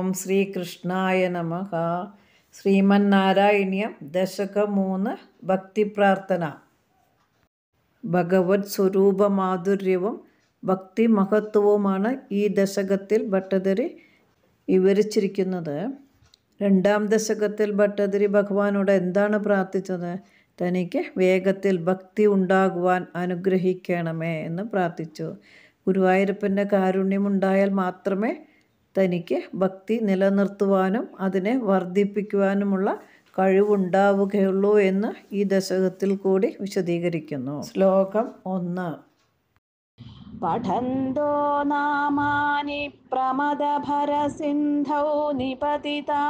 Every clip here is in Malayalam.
ഓം ശ്രീകൃഷ്ണായ നമഃ. ശ്രീമന്നാരായണീയം ദശകം 3 ഭക്തിപ്രാർത്ഥന. ഭഗവത് സ്വരൂപമാധുര്യവും ഭക്തി മഹത്വവുമാണ് ഈ ദശകത്തിൽ ഭട്ടതിരി വിവരിച്ചിരിക്കുന്നത്. 2-ാം ദശകത്തിൽ ഭട്ടതിരി ഭഗവാനോട് എന്താണ് പ്രാർത്ഥിച്ചത്? തനിക്ക് വേഗത്തിൽ ഭക്തി ഉണ്ടാകുവാൻ അനുഗ്രഹിക്കണമേ എന്ന് പ്രാർത്ഥിച്ചു. ഗുരുവായൂരപ്പൻ്റെ കാരുണ്യമുണ്ടായാൽ മാത്രമേ തനിക്ക് ഭക്തി നിലനിർത്തുവാനും അതിനെ വർദ്ധിപ്പിക്കുവാനുമുള്ള കഴിവുണ്ടാവുകയുള്ളൂ എന്ന് ഈ ദശകത്തിൽ കൂടി വിശദീകരിക്കുന്നു. ശ്ലോകം 1. പഠന്തോ നാമാനി പ്രമദഭരസിന്ധൗ നിപതിതാ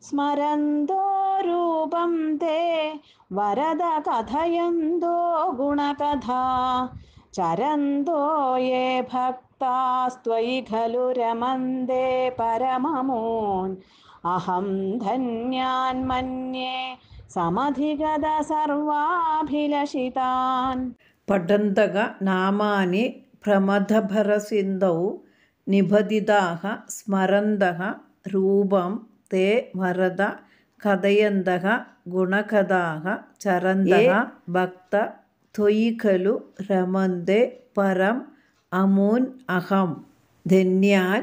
സ്മരന്തോ രൂപം തേ വരദ കഥയന്തോ ഗുണകഥാ ചരന്തോ യേ ഭക്താസ്ത്വയി ഖലു രമന്ദേ പരമമൂൻ അഹം ധന്യാൻ മന്യേ സമധിഗത സർവാഭിലഷിതാൻ. പഠന്തക നാമാനി പ്രമദഭരസിന്ധൗ നിപതിതാഃ സ്മരന്തഃ രൂപം തേ വരദ കഥയന്തഃ ഗുണകഥാഃ ചരന്തഃ ഭക്ത ത്വയി ഖലു രമന്ദേ പരം അമൂൻ അഹം ധന്യാൻ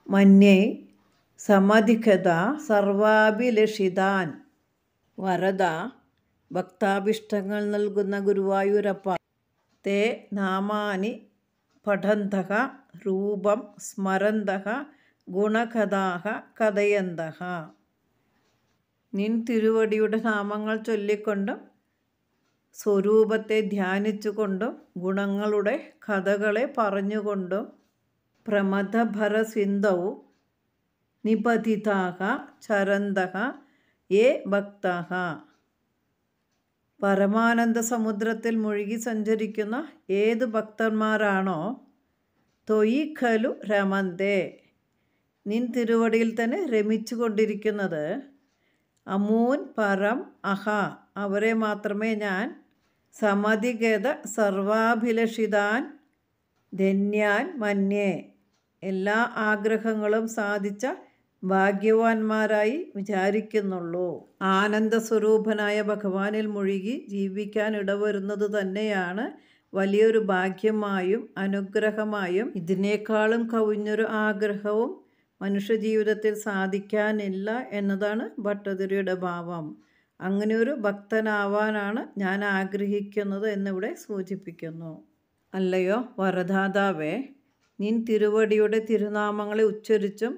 മന്യേ സമധിഗത സർവാഭിലഷിതാൻ. വരദ, ഭക്താഭിഷ്ടങ്ങൾ നൽകുന്ന ഗുരുവായൂരപ്പ. തേ നാമാനി പഠന്തഃ രൂപം സ്മരന്തഃ ഗുണകഥാഃ കഥയന്തഃ. നിൻ തിരുവടിയുടെ നാമങ്ങൾ ചൊല്ലിക്കൊണ്ടും സ്വരൂപത്തെ ധ്യാനിച്ചുകൊണ്ടും ഗുണങ്ങളുടെ കഥകളെ പറഞ്ഞുകൊണ്ടും പ്രമദഭരസിന്ധൗ നിപതിതാഃ ചരന്തഃ യേ ഭക്താഃ. പരമാനന്ദ സമുദ്രത്തിൽ മുഴുകി സഞ്ചരിക്കുന്ന ഏത് ഭക്തന്മാരാണോ ത്വയി ഖലു രമന്ദേ, നിൻ തിരുവടിയിൽ തന്നെ രമിച്ചു കൊണ്ടിരിക്കുന്നത്, അമൂൻ പരം അഹ, അവരെ മാത്രമേ ഞാൻ സമധിഗത സർവാഭിലഷിതാൻ ധന്യാൻ മന്യേ, എല്ലാ ആഗ്രഹങ്ങളും സാധിച്ച ഭാഗ്യവാന്മാരായി വിചാരിക്കുന്നുള്ളൂ. ആനന്ദസ്വരൂപനായ ഭഗവാനിൽ മുഴുകി ജീവിക്കാൻ ഇടവരുന്നത് തന്നെയാണ് വലിയൊരു ഭാഗ്യമായും അനുഗ്രഹമായും ഇതിനേക്കാളും കവിഞ്ഞൊരു ആഗ്രഹവും മനുഷ്യജീവിതത്തിൽ സാധിക്കാനില്ല എന്നതാണ് ഭട്ടതിരിയുടെ ഭാവം. അങ്ങനെയൊരു ഭക്തനാവാനാണ് ഞാൻ ആഗ്രഹിക്കുന്നത് എന്നിവിടെ സൂചിപ്പിക്കുന്നു. അല്ലയോ വരദാതാവേ, നിൻ തിരുവടിയുടെ തിരുനാമങ്ങളെ ഉച്ചരിച്ചും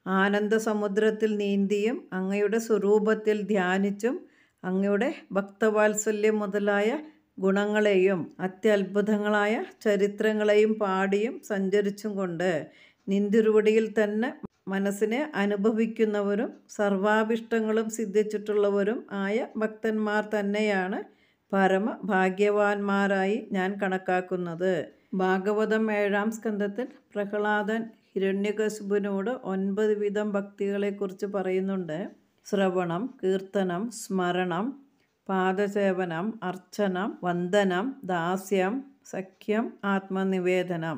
ആനന്ദസമുദ്രത്തിൽ നീന്തിയും അങ്ങയുടെ സ്വരൂപത്തിൽ ധ്യാനിച്ചും അങ്ങയുടെ ഭക്തവാത്സല്യം മുതലായ ഗുണങ്ങളെയും അത്യത്ഭുതങ്ങളായ ചരിത്രങ്ങളെയും പാടിയും സഞ്ചരിച്ചും കൊണ്ട് നിൻ തിരുവടിയിൽ തന്നെ മനസ്സിനെ അനുഭവിക്കുന്നവരും സർവാഭിഷ്ടങ്ങളും സിദ്ധിച്ചിട്ടുള്ളവരും ആയ ഭക്തന്മാർ തന്നെയാണ് പരമഭാഗ്യവാന്മാരായി ഞാൻ കണക്കാക്കുന്നത്. ഭാഗവതം 7-ാം സ്കന്ധത്തിൽ പ്രഹ്ലാദൻ ഹിരണ്യകശിപുവിനോട് 9 വിധം ഭക്തികളെക്കുറിച്ച് പറയുന്നുണ്ട്. ശ്രവണം, കീർത്തനം, സ്മരണം, പാദസേവനം, അർച്ചനം, വന്ദനം, ദാസ്യം, സഖ്യം, ആത്മനിവേദനം.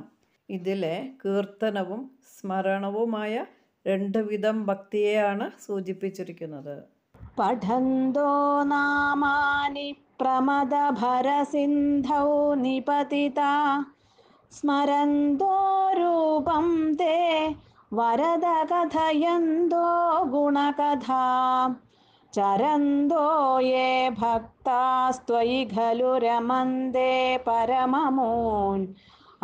ഇതിലെ കീർത്തനവും സ്മരണവുമായ 2 വിധം ഭക്തിയെയാണ് സൂചിപ്പിച്ചിരിക്കുന്നത്. പഠന്തോ നാമാനി പ്രമദഭരസിന്ധൗ നിപതിതാ സ്മരന്തോ രൂപം തേ വരദ കഥയന്തോ ഗുണകഥാ ചരന്തോ യേ ഭക്താസ്ത്വയി ഖലു രമന്ദേ പരമമൂൻ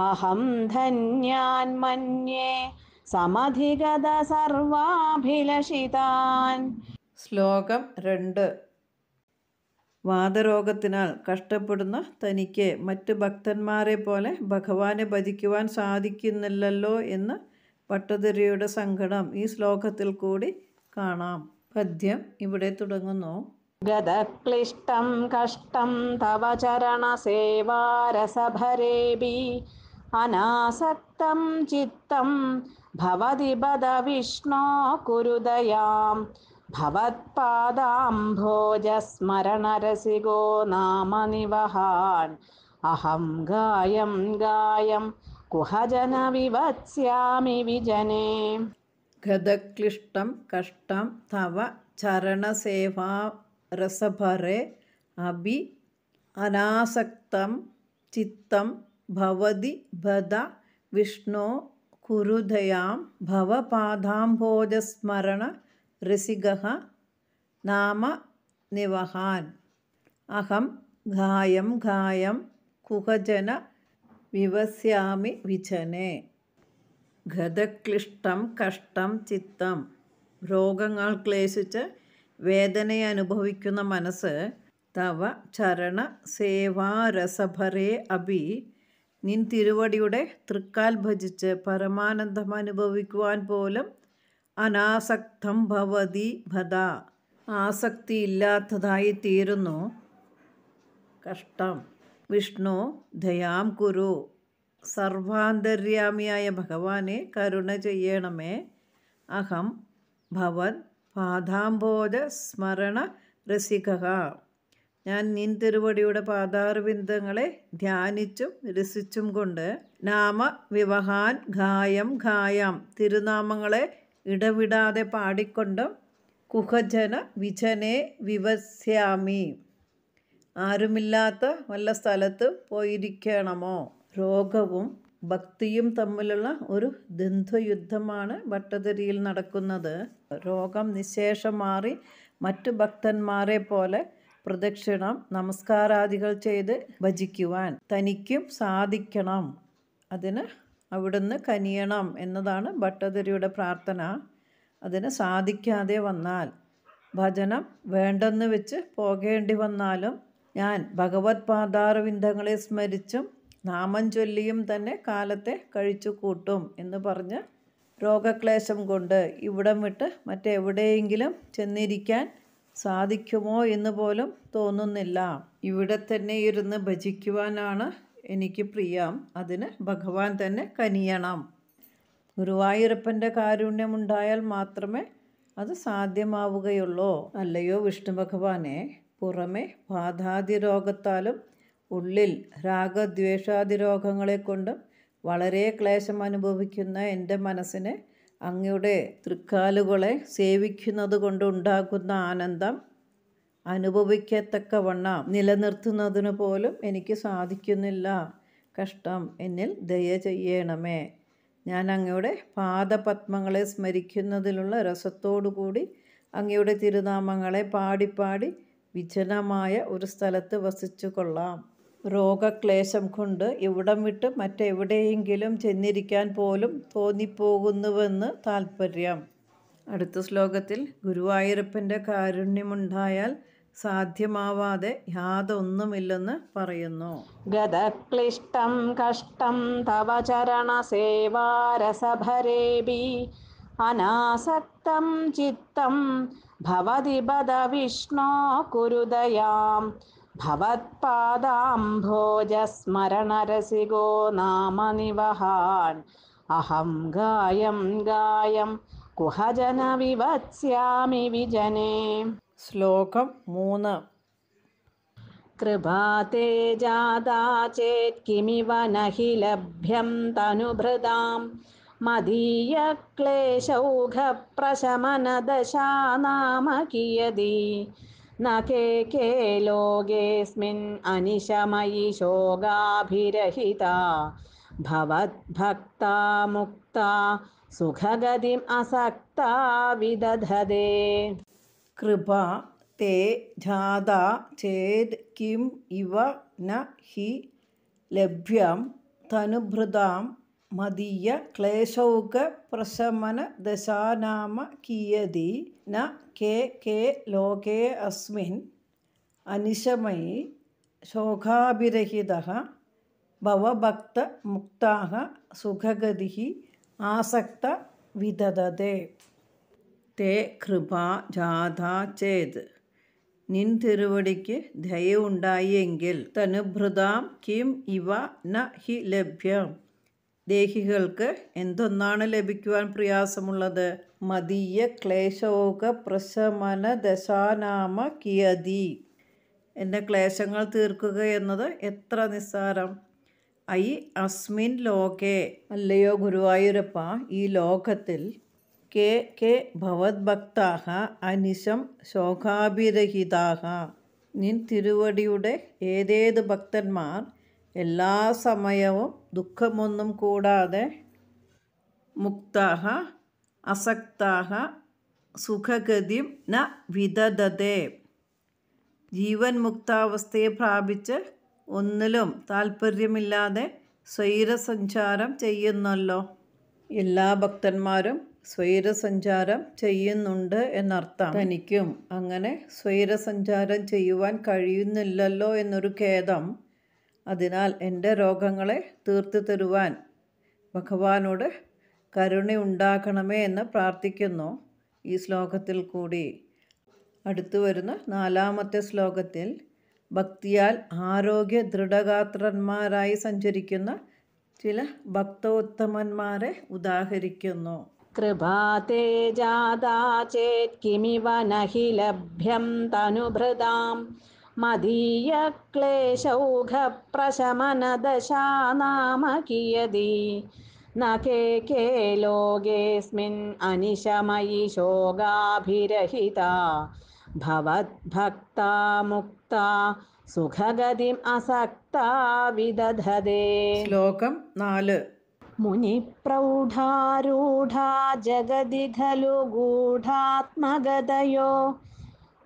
അഹം ധന്യാൻ മന്യേ സമധിഗത സർവാഭിലഷിതാൻ. ശ്ലോകം 2. വാതരോഗത്തിനാൽ കഷ്ടപ്പെടുന്ന തനിക്ക് മറ്റ് ഭക്തന്മാരെ പോലെ ഭഗവാനെ ഭജിക്കുവാൻ സാധിക്കുന്നില്ലല്ലോ എന്ന് ഭട്ടതിരിയുടെ സങ്കടം ഈ ശ്ലോകത്തിൽ കൂടി കാണാം. പദ്യം ഇവിടെ തുടങ്ങുന്നു. ഗതക്ലിഷ്ടം കഷ്ടം തവ ചരണസേവാരസഭരേഭി അനാസക്തം ചിത്തം ഭവതി ബദ വിഷ്ണോ കുരുദയാം ഭവത്പാദാംഭോജസ്മരണരസികോ നാമനിവഹാൻ അഹം ഗായം ഗായം കുഹജന വിവത്സ്യാമി വിജനേ. ഗതക്ലിഷ്ടം കഷ്ടം തവ ചരണസേവാ രസഭരേ അഭി അനാസക്തം ചിത്തം ഭവതി ബദ വിഷ്ണോ കുരുദയാം ഭവപാദാംഭോജസ്മരണ രസികഃ നാമ നിവഹാൻ. അഹം ഗായം ഗായം കുഹജന വിവസ്യാമി വിജനെ. ഗതക്ലിഷ്ടം കഷ്ടം ചിത്തം. രോഗങ്ങൾ ക്ലേശിച്ച് വേദനയെ അനുഭവിക്കുന്ന മനസ്സ് തവ ചരണ സേവാരസഭരേ അഭി. നിൻ തിരുവടിയുടെ തൃക്കാൽ ഭജിച്ച് പരമാനന്ദം അനുഭവിക്കുവാൻ പോലും അനാസക്തം ഭവതി ഭദ. ആസക്തിയില്ലാത്തതായി തീരുന്നു. കഷ്ടം. വിഷ്ണു ദയാം കുരു. സർവാന്തര്യാമിയായ ഭഗവാനെ കരുണ ചെയ്യണമേ. അഹം ഭവത് പാദാംഭോജ സ്മരണ രസികഃ. ഞാൻ നിൻ തിരുവടിയുടെ പാദാരവിന്ദങ്ങളെ ധ്യാനിച്ചും രസിച്ചും കൊണ്ട് നാമ വിവഹാൻ ഗായം ഗായം തിരുനാമങ്ങളെ ഇടവിടാതെ പാടിക്കൊണ്ടും കുഹജന വിജനെ വിവസ്യാമി. ആരുമില്ലാത്ത വല്ല സ്ഥലത്ത് പോയിരിക്കണമോ? രോഗവും ഭക്തിയും തമ്മിലുള്ള ഒരു ദ്വന്ദ്വയുദ്ധമാണ് ഭട്ടതിരിയിൽ നടക്കുന്നത്. രോഗം നിശേഷം മാറി മറ്റു ഭക്തന്മാരെ പോലെ പ്രദക്ഷിണം നമസ്കാരാദികൾ ചെയ്ത് ഭജിക്കുവാൻ തനിക്കും സാധിക്കണം. അതിന് അവിടുന്ന് കനിയണം എന്നതാണ് ഭട്ടതിരിയുടെ പ്രാർത്ഥന. അതിന് സാധിക്കാതെ വന്നാൽ, ഭജനം വേണ്ടെന്ന് വെച്ച് പോകേണ്ടി വന്നാലും ഞാൻ ഭഗവത് പാദാരവിന്ദങ്ങളെ സ്മരിച്ചും നാമം ചൊല്ലിയും തന്നെ കാലത്തെ കഴിച്ചു കൂട്ടും എന്ന് പറഞ്ഞ് രോഗക്ലേശം കൊണ്ട് ഇവിടം വിട്ട് മറ്റെവിടെയെങ്കിലും ചെന്നിരിക്കാൻ സാധിക്കുമോ എന്ന് പോലും തോന്നുന്നില്ല. ഇവിടെ തന്നെ ഇരുന്ന് ഭജിക്കുവാനാണ് എനിക്ക് പ്രിയം. അതിന് ഭഗവാൻ തന്നെ കനിയണം. ഗുരുവായൂരപ്പൻ്റെ കാരുണ്യമുണ്ടായാൽ മാത്രമേ അത് സാധ്യമാവുകയുള്ളൂ. അല്ലയോ വിഷ്ണു ഭഗവാനെ, പുറമെ ബാധാതി രോഗത്താലും ഉള്ളിൽ രാഗദ്വേഷാദി രോഗങ്ങളെ കൊണ്ടും വളരെ ക്ലേശം അനുഭവിക്കുന്ന എൻ്റെ മനസ്സിനെ അങ്ങയുടെ തൃക്കാലുകളെ സേവിക്കുന്നത് കൊണ്ടുണ്ടാകുന്ന ആനന്ദം അനുഭവിക്കത്തക്കവണ്ണം നിലനിർത്തുന്നതിന് പോലും എനിക്ക് സാധിക്കുന്നില്ല. കഷ്ടം. എന്നിൽ ദയ ചെയ്യണമേ. ഞാൻ അങ്ങയുടെ പാദപത്മങ്ങളെ സ്മരിക്കുന്നതിലുള്ള രസത്തോടുകൂടി അങ്ങയുടെ തിരുനാമങ്ങളെ പാടിപ്പാടി വിജനമായ ഒരു സ്ഥലത്ത് വസിച്ചു കൊള്ളാം. രോഗക്ലേശം കൊണ്ട് ഇവിടം വിട്ട് മറ്റെവിടെയെങ്കിലും ചെന്നിരിക്കാൻ പോലും തോന്നിപ്പോകുന്നുവെന്ന് താൽപ്പര്യം. അടുത്ത ശ്ലോകത്തിൽ ഗുരുവായൂരപ്പൻ്റെ കാരുണ്യമുണ്ടായാൽ സാധ്യമാവാതെ യാതൊന്നുമില്ലെന്ന് പറയുന്നു. ഗതക്ലിഷ്ടം കഷ്ടം തവ ചരണ സേവാരസഭരേഭി അനാസക്തം ചിത്തം ഭവതി ബദ വിഷ്ണോ കുരുദയാം ഭവത്പാദാംഭോജസ്മരണരസികോ നാമ നിവഹാൻ. അഹം ഗായം ഗായം കുഹജന വിവത്സ്യാമി വിജനെ. ശ്ലോകം 3. കൃപാതേ ജാതാ ചേത് കിമിവ നഹി ലഭ്യം തനുഭൃതാം മദീയ ക്ലേശൗഘ പ്രശമനദശാ നാമ കിയതി ന കേ ലോകേസ്മിൻ അനിശമയി ശോകാഭിരഹിതാ ഭവദ്ഭക്താ മുക്താ സുഖഗതിം അസക്താ വിദധതേ. കൃപ തേ ജാതാ ചേത് കിം ഇവ ന ഹി ലഭ്യം തനുഭൃതാം മദീയ ക്ലേശൗഘ പ്രശമന ദശാനാമ കിയതി ന കേ ലോകേ അസ്മിൻ അനിശമയി ശോകാഭിരഹിതഃ ഭവഭക്ത മുക്താഃ സുഖഗതിഃ ആസക്ത വിദധതേ. തേ കൃപാ ജാതാ ചേത്. നിൻ തിരുവടിക്ക് ദയവുണ്ടായെങ്കിൽ തനുഭൃതാം കിം ഇവ ന ഹി ലഭ്യം. ദേഹികൾക്ക് എന്തൊന്നാണ് ലഭിക്കുവാൻ പ്രയാസമുള്ളത്? മദീയ ക്ലേശോക പ്രശമന ദശാനാമ കിയതി. എൻ്റെ ക്ലേശങ്ങൾ തീർക്കുക എന്നത് എത്ര നിസ്സാരം. ഐ അസ്മിൻ ലോകേ. അല്ലയോ ഗുരുവായൂരപ്പ, ഈ ലോകത്തിൽ കെ കെ ഭവദ്ഭക്താഹ അനിശം ശോകാഭിരഹിതാഹ. നിൻ തിരുവടിയുടെ ഏതേത് ഭക്തന്മാർ എല്ലാ സമയവും ദുഃഖമൊന്നും കൂടാതെ മുക്താഹ അസക്താഹ സുഖഗതിം ന വിദദതേ. ജീവൻ മുക്താവസ്ഥയെ പ്രാപിച്ച് ഒന്നിലും താല്പര്യമില്ലാതെ സ്വൈരസഞ്ചാരം ചെയ്യുന്നല്ലോ. എല്ലാ ഭക്തന്മാരും സ്വൈരസഞ്ചാരം ചെയ്യുന്നുണ്ട് എന്നർത്ഥം. തനിക്കും അങ്ങനെ സ്വൈരസഞ്ചാരം ചെയ്യുവാൻ കഴിയുന്നില്ലല്ലോ എന്നൊരു ഖേദം. അതിനാൽ എൻ്റെ രോഗങ്ങളെ തീർത്തു തരുവാൻ ഭഗവാനോട് കരുണയുണ്ടാക്കണമേ എന്ന് പ്രാർത്ഥിക്കുന്നു ഈ ശ്ലോകത്തിൽ കൂടി. അടുത്തു വരുന്ന 4-ാമത്തെ ശ്ലോകത്തിൽ ഭക്തിയാൽ ആരോഗ്യ ദൃഢഗാത്രന്മാരായി സഞ്ചരിക്കുന്ന ചില ഭക്തോത്തമന്മാരെ ഉദാഹരിക്കുന്നു. കൃപാതേ ജാതാ ചേത് കിമിവ നഹി ലഭ്യം തനുഭൃതാം മദീയ ക്ലേശൗഘ പ്രശമനദശാ നാമ കിയതി ന കേ ലോകേസ്മിൻ അനിശമയി ശോകാഭിരഹിതാ ഭവദ്ഭക്താ മുക്താ സുഖഗതിം അസക്താ വിദധതേ. ശ്ലോകം 4. മുനിപ്രൗഢാരൂഢാ ജഗതി ഖലു ഗൂഢാത്മഗതയോ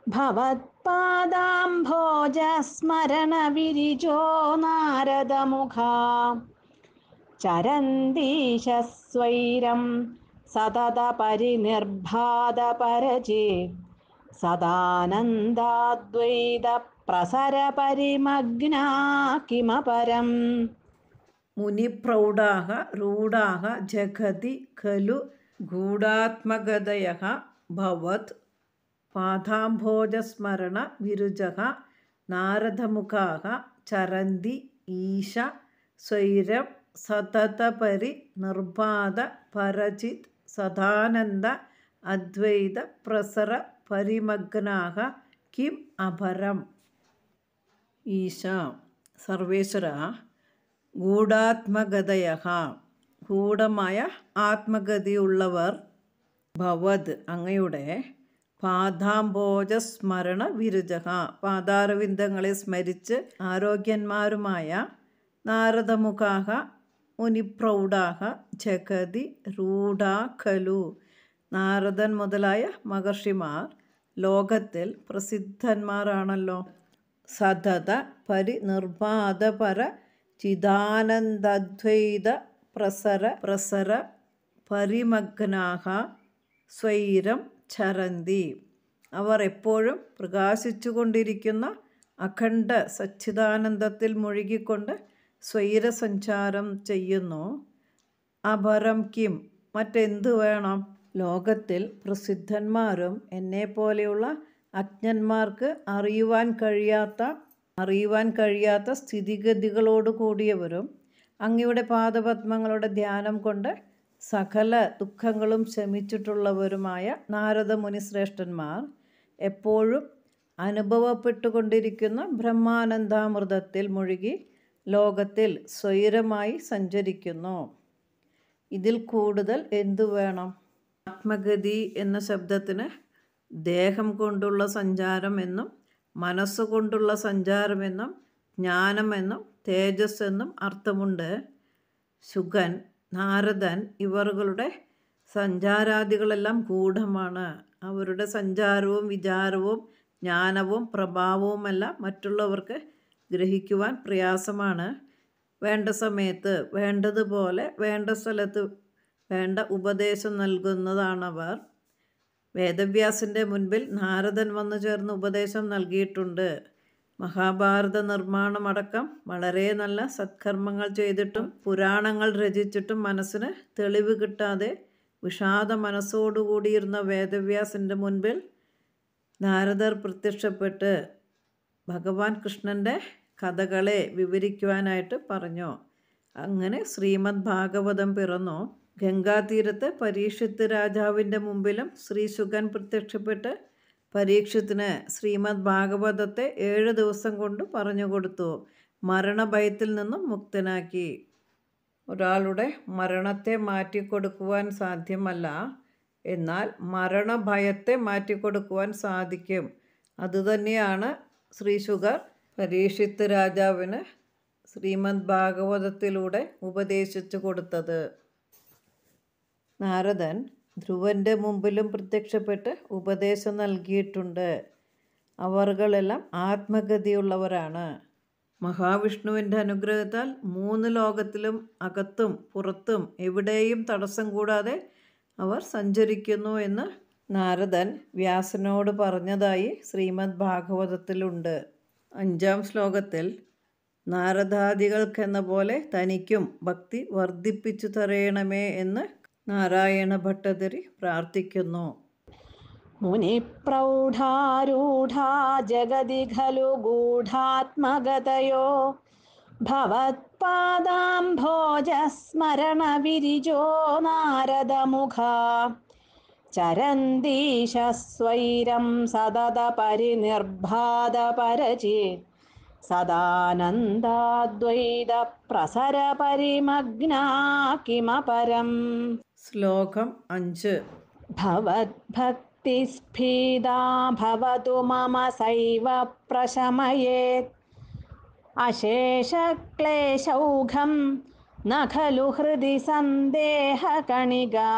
ഭവത്പാദാംഭോജസ്മരണ വിരിജോ നാരദമുഖാ ചരന്തീശസ്വൈരം സതത പരിനിർഭാത പരചേത് സദാനന്ദാദ്വൈത പ്രസര പരിമഗ്നാ കിമപരം. മുനിപ്രൗഢാഃ രൂഢാഃ ജഗതി ഖലു ഗൂഢാത്മഗതയഃ ഭവത് പാദാംഭോജസ്മരണ വിരുജഃ നാരദമുഖാഃ ചരന്തി ഈശ സ്വൈരം സതതപരി നിർബാധ പരചിത് സദാനന്ദ അദ്വൈത പ്രസര പരിമഗ്നാഃ കിം അപരം. ഈശ സർവേശ്വര, ഗൂഢാത്മഗതയഃ ഗൂഢമായ ആത്മഗതിയുള്ളവർ, ഭവത് അങ്ങയുടെ പാദാംഭോജസ്മരണ വിരുജഃ പാദാരവിന്ദങ്ങളെ സ്മരിച്ച് ആരോഗ്യന്മാരുമായ നാരദമുഖാഃ മുനിപ്രൗഢാഃ ജഗതി രൂഢാ ഖലു നാരദൻ മുതലായ മഹർഷിമാർ ലോകത്തിൽ പ്രസിദ്ധന്മാരാണല്ലോ. സതത പരിനിർബാധ പര ചിദാനന്ദദ്വൈത പ്രസര പരിമഗ്നാഃ സ്വൈരം ചരന്തി അവർ എപ്പോഴും പ്രകാശിച്ചു കൊണ്ടിരിക്കുന്ന അഖണ്ഡ സച്ചിദാനന്ദത്തിൽ മുഴുകിക്കൊണ്ട് സ്വൈരസഞ്ചാരം ചെയ്യുന്നു. അപരം കിം മറ്റെന്തു വേണം? ലോകത്തിൽ പ്രസിദ്ധന്മാരും എന്നെപ്പോലെയുള്ള അജ്ഞന്മാർക്ക് അറിയുവാൻ കഴിയാത്ത സ്ഥിതിഗതികളോട് കൂടിയവരും അങ്ങയുടെ പാദപത്മങ്ങളുടെ ധ്യാനം കൊണ്ട് സകല ദുഃഖങ്ങളും ശമിച്ചിട്ടുള്ളവരുമായ നാരദ മുനിശ്രേഷ്ഠന്മാർ എപ്പോഴും അനുഭവപ്പെട്ടുകൊണ്ടിരിക്കുന്ന ബ്രഹ്മാനന്ദാമൃതത്തിൽ മുഴുകി ലോകത്തിൽ സ്വൈരമായി സഞ്ചരിക്കുന്നു. ഇതിൽ കൂടുതൽ എന്തു വേണം? ആത്മഗതി എന്ന ശബ്ദത്തിന് ദേഹം കൊണ്ടുള്ള സഞ്ചാരം എന്നും മനസ്സുകൊണ്ടുള്ള സഞ്ചാരമെന്നും ജ്ഞാനമെന്നും തേജസ് എന്നും അർത്ഥമുണ്ട്. ശുഗൻ, നാരദൻ ഇവരുടെ സഞ്ചാരാദികളെല്ലാം ഗൂഢമാണ്. അവരുടെ സഞ്ചാരവും വിചാരവും ജ്ഞാനവും പ്രഭാവവുമെല്ലാം മറ്റുള്ളവർക്ക് ഗ്രഹിക്കുവാൻ പ്രയാസമാണ്. വേണ്ട സമയത്ത് വേണ്ടതുപോലെ വേണ്ട സ്ഥലത്ത് വേണ്ട ഉപദേശം നൽകുന്നതാണവർ. വേദവ്യാസൻ്റെ മുൻപിൽ നാരദൻ വന്നു ചേർന്ന് ഉപദേശം നൽകിയിട്ടുണ്ട്. മഹാഭാരത നിർമ്മാണമടക്കം വളരെ നല്ല സത്കർമ്മങ്ങൾ ചെയ്തിട്ടും പുരാണങ്ങൾ രചിച്ചിട്ടും മനസ്സിന് തെളിവ് കിട്ടാതെ വിഷാദ മനസ്സോടുകൂടിയിരുന്ന വേദവ്യാസൻ്റെ മുൻപിൽ നാരദർ പ്രത്യക്ഷപ്പെട്ട് ഭഗവാൻ കൃഷ്ണൻ്റെ കഥകളെ വിവരിക്കുവാനായിട്ട് പറഞ്ഞു. അങ്ങനെ ശ്രീമദ് ഭാഗവതം പിറന്നു. ഗംഗാതീരത്ത് പരീക്ഷിത്ത് രാജാവിൻ്റെ മുമ്പിലും ശ്രീ ശുഗൻ പ്രത്യക്ഷപ്പെട്ട് പരീക്ഷത്തിന് ശ്രീമദ് ഭാഗവതത്തെ 7 ദിവസം കൊണ്ട് പറഞ്ഞു കൊടുത്തു. മരണഭയത്തിൽ നിന്നും മുക്തനാക്കി. ഒരാളുടെ മരണത്തെ മാറ്റിക്കൊടുക്കുവാൻ സാധ്യമല്ല. എന്നാൽ മരണഭയത്തെ മാറ്റിക്കൊടുക്കുവാൻ സാധിക്കും. അതുതന്നെയാണ് ശ്രീ ശുഗർ പരീക്ഷിത്ത് രാജാവിന് ശ്രീമദ് ഭാഗവതത്തിലൂടെ ഉപദേശിച്ചു കൊടുത്തത്. നാരദൻ ധ്രുവൻ്റെ മുമ്പിലും പ്രത്യക്ഷപ്പെട്ട് ഉപദേശം നൽകിയിട്ടുണ്ട്. അവർകളെല്ലാം ആത്മഗതിയുള്ളവരാണ്. മഹാവിഷ്ണുവിൻ്റെ അനുഗ്രഹത്താൽ 3 ലോകത്തിലും അകത്തും പുറത്തും എവിടെയും തടസ്സം കൂടാതെ അവർ സഞ്ചരിക്കുന്നു എന്ന് നാരദൻ വ്യാസനോട് പറഞ്ഞതായി ശ്രീമദ് ഭാഗവതത്തിലുണ്ട്. 5-ാം ശ്ലോകത്തിൽ നാരദാദികൾക്കെന്ന പോലെ തനിക്കും ഭക്തി വർദ്ധിപ്പിച്ചു തരയണമേ എന്ന് നാരായണ ഭട്ടതിരി പ്രാർത്ഥിക്കുന്നു. മുനിപ്രൗഢാരൂഢാ ജഗതി ഖലു ഗൂഢാത്മഗതയോ ഭവത്പാദാംഭോജസ്മരണ വിരിജോ നാരദമുഖാ ചരന്തീശ സ്വൈരം സതത പരിനിർഭാത പരചേത് സദാനന്ദാദ്വൈത പ്രസര പരിമഗ്നാ കിമപരം. ശ്ലോകം 5. ഭവദ്ഭക്തിസ്ഫീതാ ഭവതു മമ സൈവ പ്രശമയേത് അശേഷക്ലേശൗഘം ന ഖലു ഹൃദി സന്ദേഹകണികാ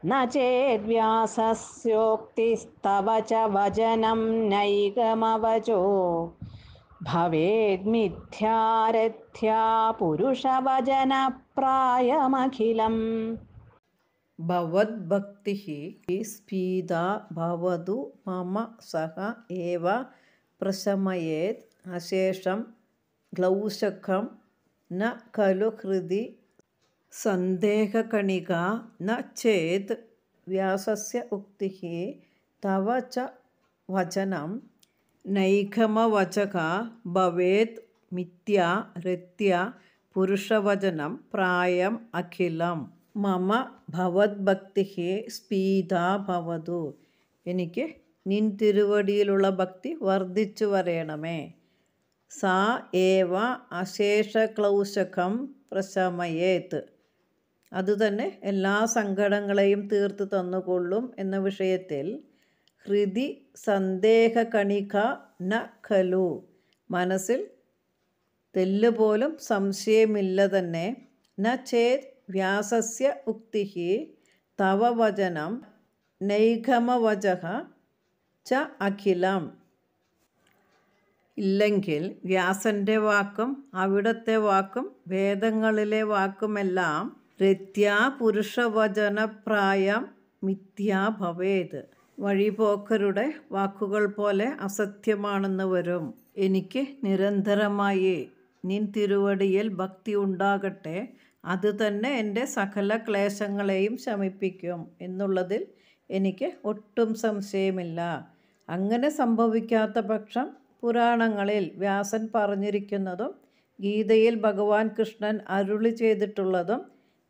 ന ചേദ്വ്യാസസ്യോക്തിസ്തവ ച വചനം നൈകമവചോ ഭവേദ്മിഥ്യാരഥ്യാ പുരുഷവചനപ്രായമഖിലം. ഭവദ്ഭക്തിഃ സ്ഫീതാ ഭവതു മമ സഹ ഏവ പ്രശമയേത് അശേഷം ക്ലൗശകം ന ഖലു ഹൃദി സന്ദേഹകണികാ ന ചേത് വ്യാസസ്യ ഉക്തിഃ തവ ച വചനം നൈഘമവചഃ ഭവേത് മിഥ്യാ രഥ്യാ പുരുഷവചനം പ്രായം അഖിലം. മമ ഭവദ്ഭക്തിഃ സ്ഫീതാ ഭവതു. എനിക്ക് നിൻ തിരുവടിയിലുള്ള ഭക്തി വർദ്ധിച്ചു വരയണമേ. സാ ഏവ അശേഷക്ലൗശകം പ്രശമയേത്. അതുതന്നെ എല്ലാ സങ്കടങ്ങളെയും തീർത്തു തന്നുകൊള്ളും എന്ന വിഷയത്തിൽ ഹൃദി സന്ദേഹകണിക ന ഖലു. മനസ്സിൽ തെല്ലുപോലും സംശയമില്ല തന്നെ. ന ചേത് വ്യാസസ്യ ഉക്തിഃ തവ വചനം നൈഘമവചഃ ച അഖിലം. ഇല്ലെങ്കിൽ വ്യാസൻ്റെ വാക്കും അവിടത്തെ വാക്കും വേദങ്ങളിലെ വാക്കുമെല്ലാം രഥ്യാ പുരുഷവചനപ്രായം മിഥ്യാ ഭവേത്. വഴിപോക്കരുടെ വാക്കുകൾ പോലെ അസത്യമാണെന്ന് വരും. എനിക്ക് നിരന്തരമായി നിൻ തിരുവടിയിൽ ഭക്തി ഉണ്ടാകട്ടെ. അത് തന്നെ എൻ്റെ സകല ക്ലേശങ്ങളെയും ശമിപ്പിക്കും എന്നുള്ളതിൽ എനിക്ക് ഒട്ടും സംശയമില്ല. അങ്ങനെ സംഭവിക്കാത്ത പക്ഷം പുരാണങ്ങളിൽ വ്യാസൻ പറഞ്ഞിരിക്കുന്നതും ഗീതയിൽ ഭഗവാൻ കൃഷ്ണൻ അരുളി ചെയ്തിട്ടുള്ളതും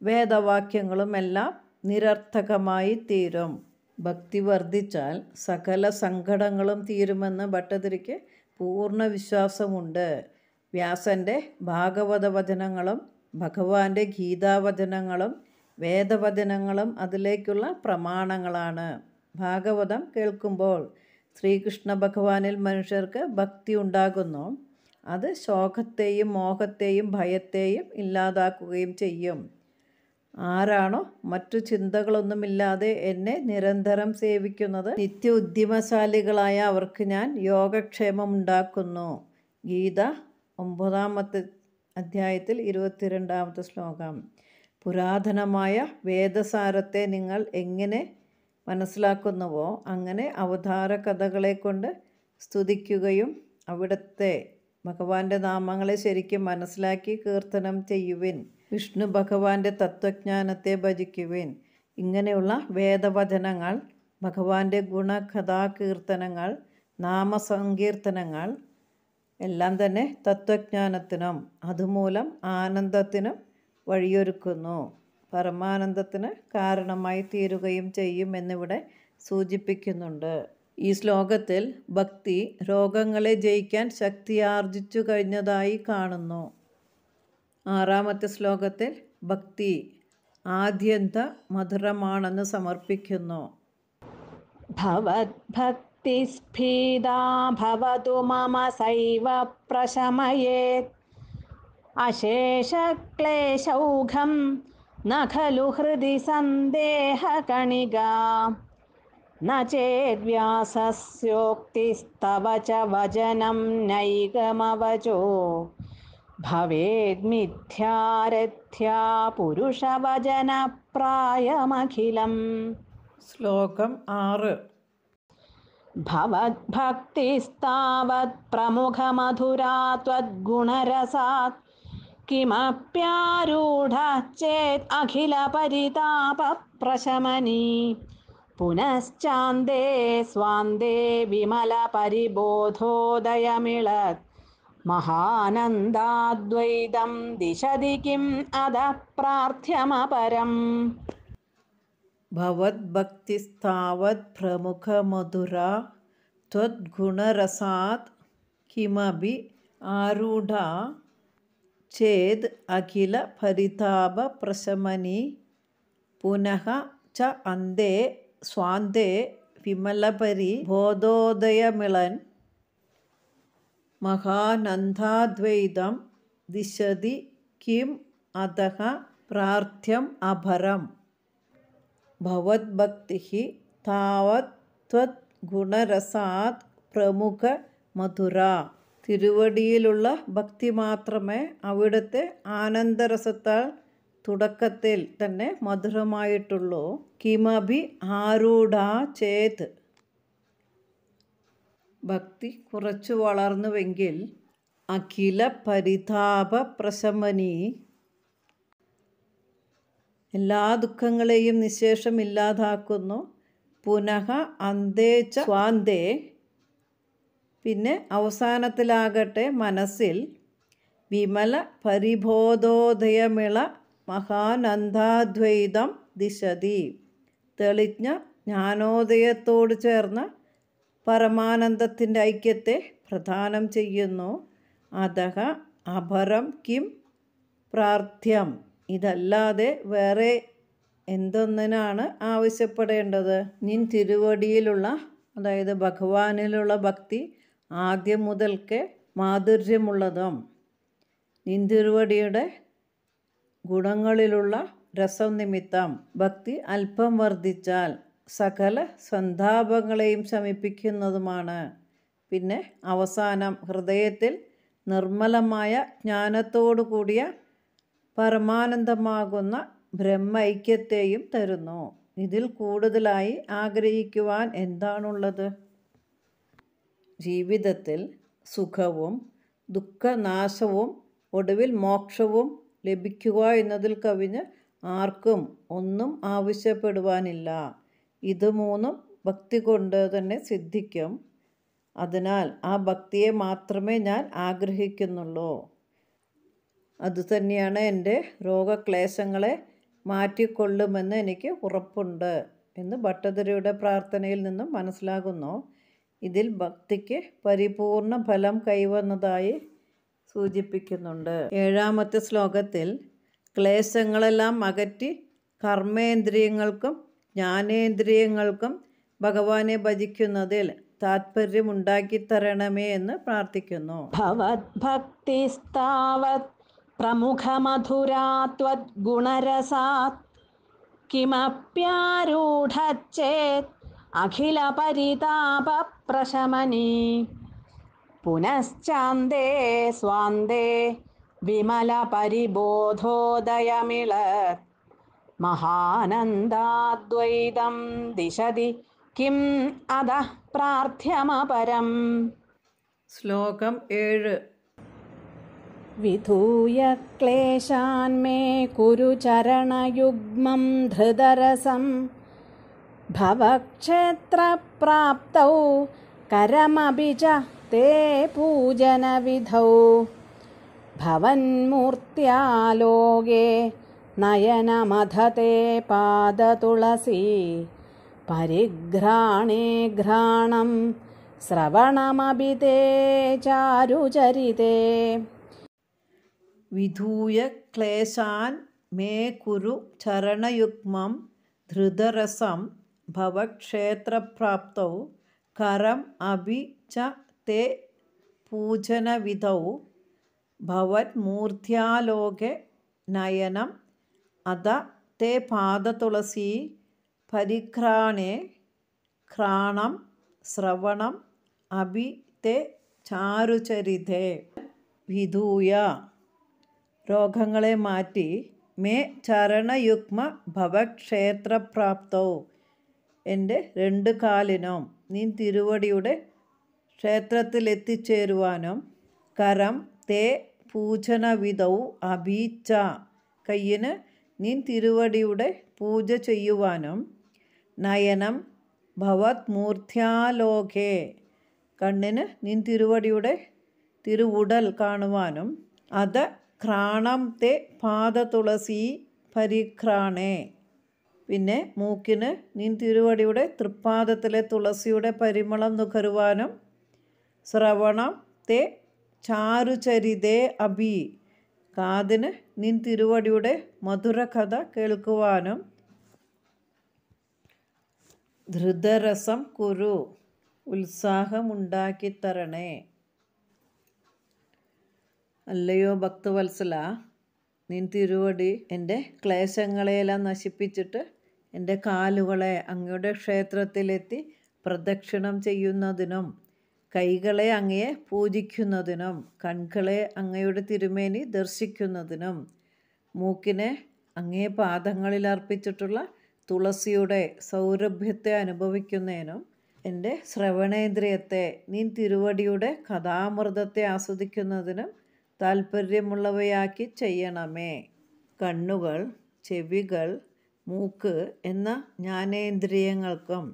വേദവാക്യങ്ങളുമെല്ലാം നിരർത്ഥകമായി തീരും. ഭക്തി വർദ്ധിച്ചാൽ സകല സങ്കടങ്ങളും തീരുമെന്ന് ഭട്ടതിരിക്ക് പൂർണ്ണ വിശ്വാസമുണ്ട്. വ്യാസൻ്റെ ഭാഗവത വചനങ്ങളും ഭഗവാന്റെ ഗീതാവചനങ്ങളും വേദവചനങ്ങളും അതിലേക്കുള്ള പ്രമാണങ്ങളാണ്. ഭാഗവതം കേൾക്കുമ്പോൾ ശ്രീകൃഷ്ണ ഭഗവാനിൽ മനുഷ്യർക്ക് ഭക്തി ഉണ്ടാകുന്നു. അത് ശോകത്തെയും മോഹത്തെയും ഭയത്തെയും ഇല്ലാതാക്കുകയും ചെയ്യും. ആരാണോ മറ്റു ചിന്തകളൊന്നുമില്ലാതെ എന്നെ നിരന്തരം സേവിക്കുന്നത്, നിത്യ ഉദ്യമശാലികളായ അവർക്ക് ഞാൻ യോഗക്ഷേമമുണ്ടാക്കുന്നു. ഗീത 9-ാമത്തെ അധ്യായത്തിൽ 22-ാമത്തെ ശ്ലോകം. പുരാതനമായ വേദസാരത്തെ നിങ്ങൾ എങ്ങനെ മനസ്സിലാക്കുന്നുവോ അങ്ങനെ അവതാര കഥകളെ കൊണ്ട് സ്തുതിക്കുകയും അവിടുത്തെ ഭഗവാന്റെ നാമങ്ങളെ ശരിക്കും മനസ്സിലാക്കി കീർത്തനം ചെയ്യുവിൻ. വിഷ്ണു ഭഗവാന്റെ തത്വജ്ഞാനത്തെ ഭജിക്കുവിൻ. ഇങ്ങനെയുള്ള വേദവചനങ്ങൾ, ഭഗവാന്റെ ഗുണകഥാകീർത്തനങ്ങൾ, നാമസങ്കീർത്തനങ്ങൾ എല്ലാം തന്നെ തത്വജ്ഞാനത്തിനും അതുമൂലം ആനന്ദത്തിനും വഴിയൊരുക്കുന്നു. പരമാനന്ദത്തിന് കാരണമായി തീരുകയും ചെയ്യും എന്നിവിടെ സൂചിപ്പിക്കുന്നുണ്ട്. ഈ ശ്ലോകത്തിൽ ഭക്തി രോഗങ്ങളെ ജയിക്കാൻ ശക്തിയാർജിച്ചു കഴിഞ്ഞതായി കാണുന്നു. 6-ാമത്തെ ശ്ലോകത്തിൽ ഭക്തി ആദ്യന്ത മധുരമാണെന്ന് സമർപ്പിക്കുന്നു. ഭവദ്ഭക്തിസ്ഫീതാ ഭവതു മമ സൈവ പ്രശമയേത് അശേഷക്ലേശൗഘം ന ഖലു ഹൃദി സന്ദേഹകണികാ ന ചേദ്വ്യാസസ്യോക്തിസ്തവ ച വചനം നൈകമവചോ ഭവേദ്മിഥ്യാരഥ്യാ പുരുഷവചനപ്രായമഖിലം. ശ്ലോകം 6. ഭവദ്ഭക്തിസ്താവത് പ്രമുഖമധുരാ ത്വദ്ഗുണരസാത് കിമപ്യാരൂഢശ്ചേത് അഖിലപരിതാപപ്രശമനീ പുനശ്ചാന്ദേ സ്വാന്ദേ വിമലപരിബോധോദയമിളത് മഹാനന്ദാദ്വൈതം ദിശതി കിം അധഃ പ്രാർത്ഥ്യമപരം. ഭവദ്ഭക്തിസ്താവത് പ്രമുഖമധുരാ ത്വദ്ഗുണരസാത് കിമപി ആരൂഢാ ചേത് അഖില പരിതാപപ്രശമനീ പുനഃ ച അന്തേ സ്വാന്തേ വിമലപരിബോധോദയമിളൻ മഹാനന്ദാദ്വൈതം ദിശതി കിം അധഃ പ്രാർത്ഥ്യം അപരം. ഭവദ്ഭക്തിഃ താവത് ത്വത് ഗുണരസാത് പ്രമുഖ മധുര. തിരുവടിയിലുള്ള ഭക്തി മാത്രമേ അവിടുത്തെ ആനന്ദരസത്താൽ തുടക്കത്തിൽ തന്നെ മധുരമായിട്ടുള്ളൂ. കിമഭി ആരൂഢാ ചേത്. ഭക്തി കുറച്ചു വളർന്നുവെങ്കിൽ അഖില പരിതാപ പ്രശമനീ എല്ലാ ദുഃഖങ്ങളെയും നിശേഷം ഇല്ലാതാക്കുന്നു. പുനഃ അന്തേ ച സ്വാന്തേ പിന്നെ അവസാനത്തിലാകട്ടെ മനസ്സിൽ വിമല പരിബോധോദയമിള മഹാനന്ദാദ്വൈതം ദിശതി തെളിഞ്ഞ ജ്ഞാനോദയത്തോട് ചേർന്ന പരമാനന്ദത്തിൻ്റെ ഐക്യത്തെ പ്രദാനം ചെയ്യുന്നു. അധഃ അപരം കിം പ്രാർത്ഥ്യം. ഇതല്ലാതെ വേറെ എന്തൊന്നിനാണ് ആവശ്യപ്പെടേണ്ടത്? നിൻ തിരുവടിയിലുള്ള അതായത് ഭഗവാനിലുള്ള ഭക്തി ആദ്യം മുതൽക്കേ മാധുര്യമുള്ളതും നിൻ തിരുവടിയുടെ ഗുണങ്ങളിലുള്ള രസം നിമിത്തം ഭക്തി അല്പം വർദ്ധിച്ചാൽ സകല സന്താപങ്ങളെയും ശമിപ്പിക്കുന്നതുമാണ്. പിന്നെ അവസാനം ഹൃദയത്തിൽ നിർമ്മലമായ ജ്ഞാനത്തോടു കൂടിയ പരമാനന്ദമാകുന്ന ബ്രഹ്മൈക്യത്തെയും തരുന്നു. ഇതിൽ കൂടുതലായി ആഗ്രഹിക്കുവാൻ എന്താണുള്ളത്? ജീവിതത്തിൽ സുഖവും ദുഃഖനാശവും ഒടുവിൽ മോക്ഷവും ലഭിക്കുക എന്നതിൽ കവിഞ്ഞ് ആർക്കും ഒന്നും ആവശ്യപ്പെടുവാനില്ല. ഇത് മൂന്നും ഭക്തി കൊണ്ട് തന്നെ സിദ്ധിക്കും. അതിനാൽ ആ ഭക്തിയെ മാത്രമേ ഞാൻ ആഗ്രഹിക്കുന്നുള്ളൂ. അതുതന്നെയാണ് എൻ്റെ രോഗക്ലേശങ്ങളെ മാറ്റിക്കൊള്ളുമെന്ന് എനിക്ക് ഉറപ്പുണ്ട് എന്ന് ഭട്ടതിരിയുടെ പ്രാർത്ഥനയിൽ നിന്നും മനസ്സിലാകുന്നു. ഇതിൽ ഭക്തിക്ക് പരിപൂർണ ഫലം കൈവന്നതായി സൂചിപ്പിക്കുന്നുണ്ട്. 7-ാമത്തെ ശ്ലോകത്തിൽ ക്ലേശങ്ങളെല്ലാം അകറ്റി കർമ്മേന്ദ്രിയങ്ങൾക്കും ജ്ഞാനേന്ദ്രിയങ്ങൾക്കും ഭഗവാനെ ഭജിക്കുന്നതിൽ താത്പര്യമുണ്ടാക്കിത്തരണമേ എന്ന് പ്രാർത്ഥിക്കുന്നു. ഭവദ്ഭക്തിസ്താവത് പ്രമുഖമധുരാ ത്വദ്ഗുണരസാത് കിമപ്യാരൂഢശ്ചേത് അഖിലപരിതാപപ്രശമനീ പുനശ്ചാന്ദേ സ്വാന്തേ വിമലപരിബോധോദയമിളത് മഹാനന്ദാദ്വൈതം ദിശതി കിം അധഃ പ്രാർത്ഥ്യമപരം. ശ്ലോകം 7. വിധൂയ ക്ലേശാന്മേ കുരു ചരണയുഗ്മം ധൃതരസം ഭവക്ഷേത്രപ്രാപ്തൗ കരമപി ച തേ പൂജനവിധൗ ഭവന്മൂർത്യാലോകേ നയനമധതേ പാദതുളസീ പരിഘ്രാണേ ഘ്രാണം ശ്രവണമപി തേ ചാരുചരിതേ. വിധൂയ ക്ലേശാൻ മേ കുരു ചരണയുഗ്മം ധൃതരസം ഭവക്ഷേത്രപ്രാപ്തൗ കരം അഭി ച തേ പൂജനവിധൗ ഭവന്മൂർധ്യാലോകെ നയനം അത തേ പാദതുളസീ പരിഘ്രാണേ ഘ്രാണം ശ്രവണം അഭി തേ ചാരുചരിതേ. വിധൂയ രോഗങ്ങളെ മാറ്റി മേ ചരണയുഗ്മ ഭവക്ഷേത്രപ്രാപ്തൗ എൻ്റെ 2 കാലിനും നീ തിരുവടിയുടെ ക്ഷേത്രത്തിലെത്തിച്ചേരുവാനും കരം തേ പൂജനവിധൗ അഭീച്ച കയ്യിന് നീ തിരുവടിയുടെ പൂജ ചെയ്യുവാനും നയനം ഭവത്മൂർധ്യാലോകേ കണ്ണിന് നീ തിരുവടിയുടെ തിരുവുടൽ കാണുവാനും അത ഘ്രാണം തേ പാദതുളസീ പരിഘ്രാണേ പിന്നെ മൂക്കിന് നീ തിരുവടിയുടെ തൃപ്പാദത്തിലെ തുളസിയുടെ പരിമളം നുകരുവാനും ശ്രവണം തേ ചാരുചരിതേ അഭി കാതിന് നീ തിരുവടിയുടെ മധുരകഥ കേൾക്കുവാനും ധൃതരസം കുരു ഉത്സാഹമുണ്ടാക്കിത്തരണേ. അല്ലയോ ഭക്തവത്സല, നിൻ തിരുവടി എൻ്റെ ക്ലേശങ്ങളെയെല്ലാം നശിപ്പിച്ചിട്ട് എൻ്റെ കാലുകളെ അങ്ങയുടെ ക്ഷേത്രത്തിലെത്തി പ്രദക്ഷിണം ചെയ്യുന്നതിനും കൈകളെ അങ്ങയെ പൂജിക്കുന്നതിനും കൺകളെ അങ്ങയുടെ തിരുമേനി ദർശിക്കുന്നതിനും മൂക്കിനെ അങ്ങേ പാദങ്ങളിൽ അർപ്പിച്ചിട്ടുള്ള തുളസിയുടെ സൗരഭ്യത്തെ അനുഭവിക്കുന്നതിനും എൻ്റെ ശ്രവണേന്ദ്രിയത്തെ നീ തിരുവടിയുടെ കഥാമൃതത്തെ ആസ്വദിക്കുന്നതിനും താല്പര്യമുള്ളവയാക്കി ചെയ്യണമേ. കണ്ണുകൾ, ചെവികൾ, മൂക്ക് എന്ന ജ്ഞാനേന്ദ്രിയങ്ങൾക്കും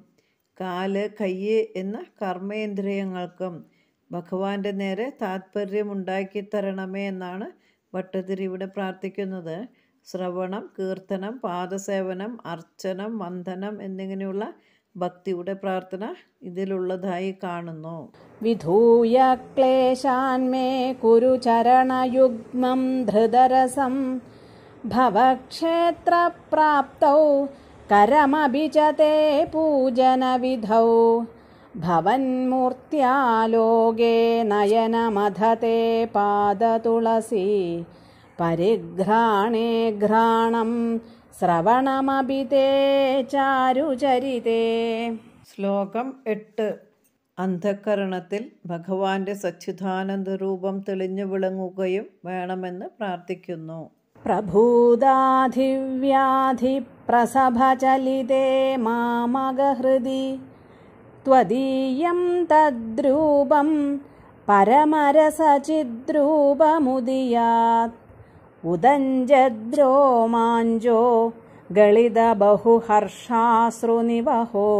കാല്, കയ്യ് എന്ന കർമ്മേന്ദ്രിയങ്ങൾക്കും ഭഗവാന്റെ നേരെ താല്പര്യമുണ്ടാക്കി തരണമേ എന്നാണ് ഭട്ടതിരി ഇവിടെ പ്രാർത്ഥിക്കുന്നത്. ശ്രവണം, കീർത്തനം, പാദസേവനം, അർച്ചനം, വന്ദനം എന്നിങ്ങനെയുള്ള ഭക്തിയുടെ പ്രാർത്ഥന ഇതിലുള്ളതായി കാണുന്നു. വിധൂയ ക്ലേശാന്മേ കുരു ചരണയുഗ്മം ധൃതരസം ഭവക്ഷേത്രപ്രാപ്തൗ കരമഭി ച തേ പൂജനവിധൗ ഭവന്മൂർത്യാലോകേ നയനമധ തേ പാദതുളസീ പരിഘ്രാണേ ഘ്രാണം ശ്രവണമഭി തേ ചാരുചരിതേ. ശ്ലോകം 8. അന്ധഃകരണത്തിൽ ഭഗവാന്റെ സച്ചിദാനന്ദ രൂപം തെളിഞ്ഞു വിളങ്ങുകയും വേണമെന്ന് പ്രാർത്ഥിക്കുന്നു. പ്രഭൂതാധിവ്യാധി പ്രസഭചലിതേ മാമകഹൃദി ത്വദീയം തദ്രൂപം പരമരസചിദ്രൂപമുദിയാത് ഉദഞ്ജദ്രോമാഞ്ചോ ഗളിതബഹുഹർഷാശ്രുനിവഹോ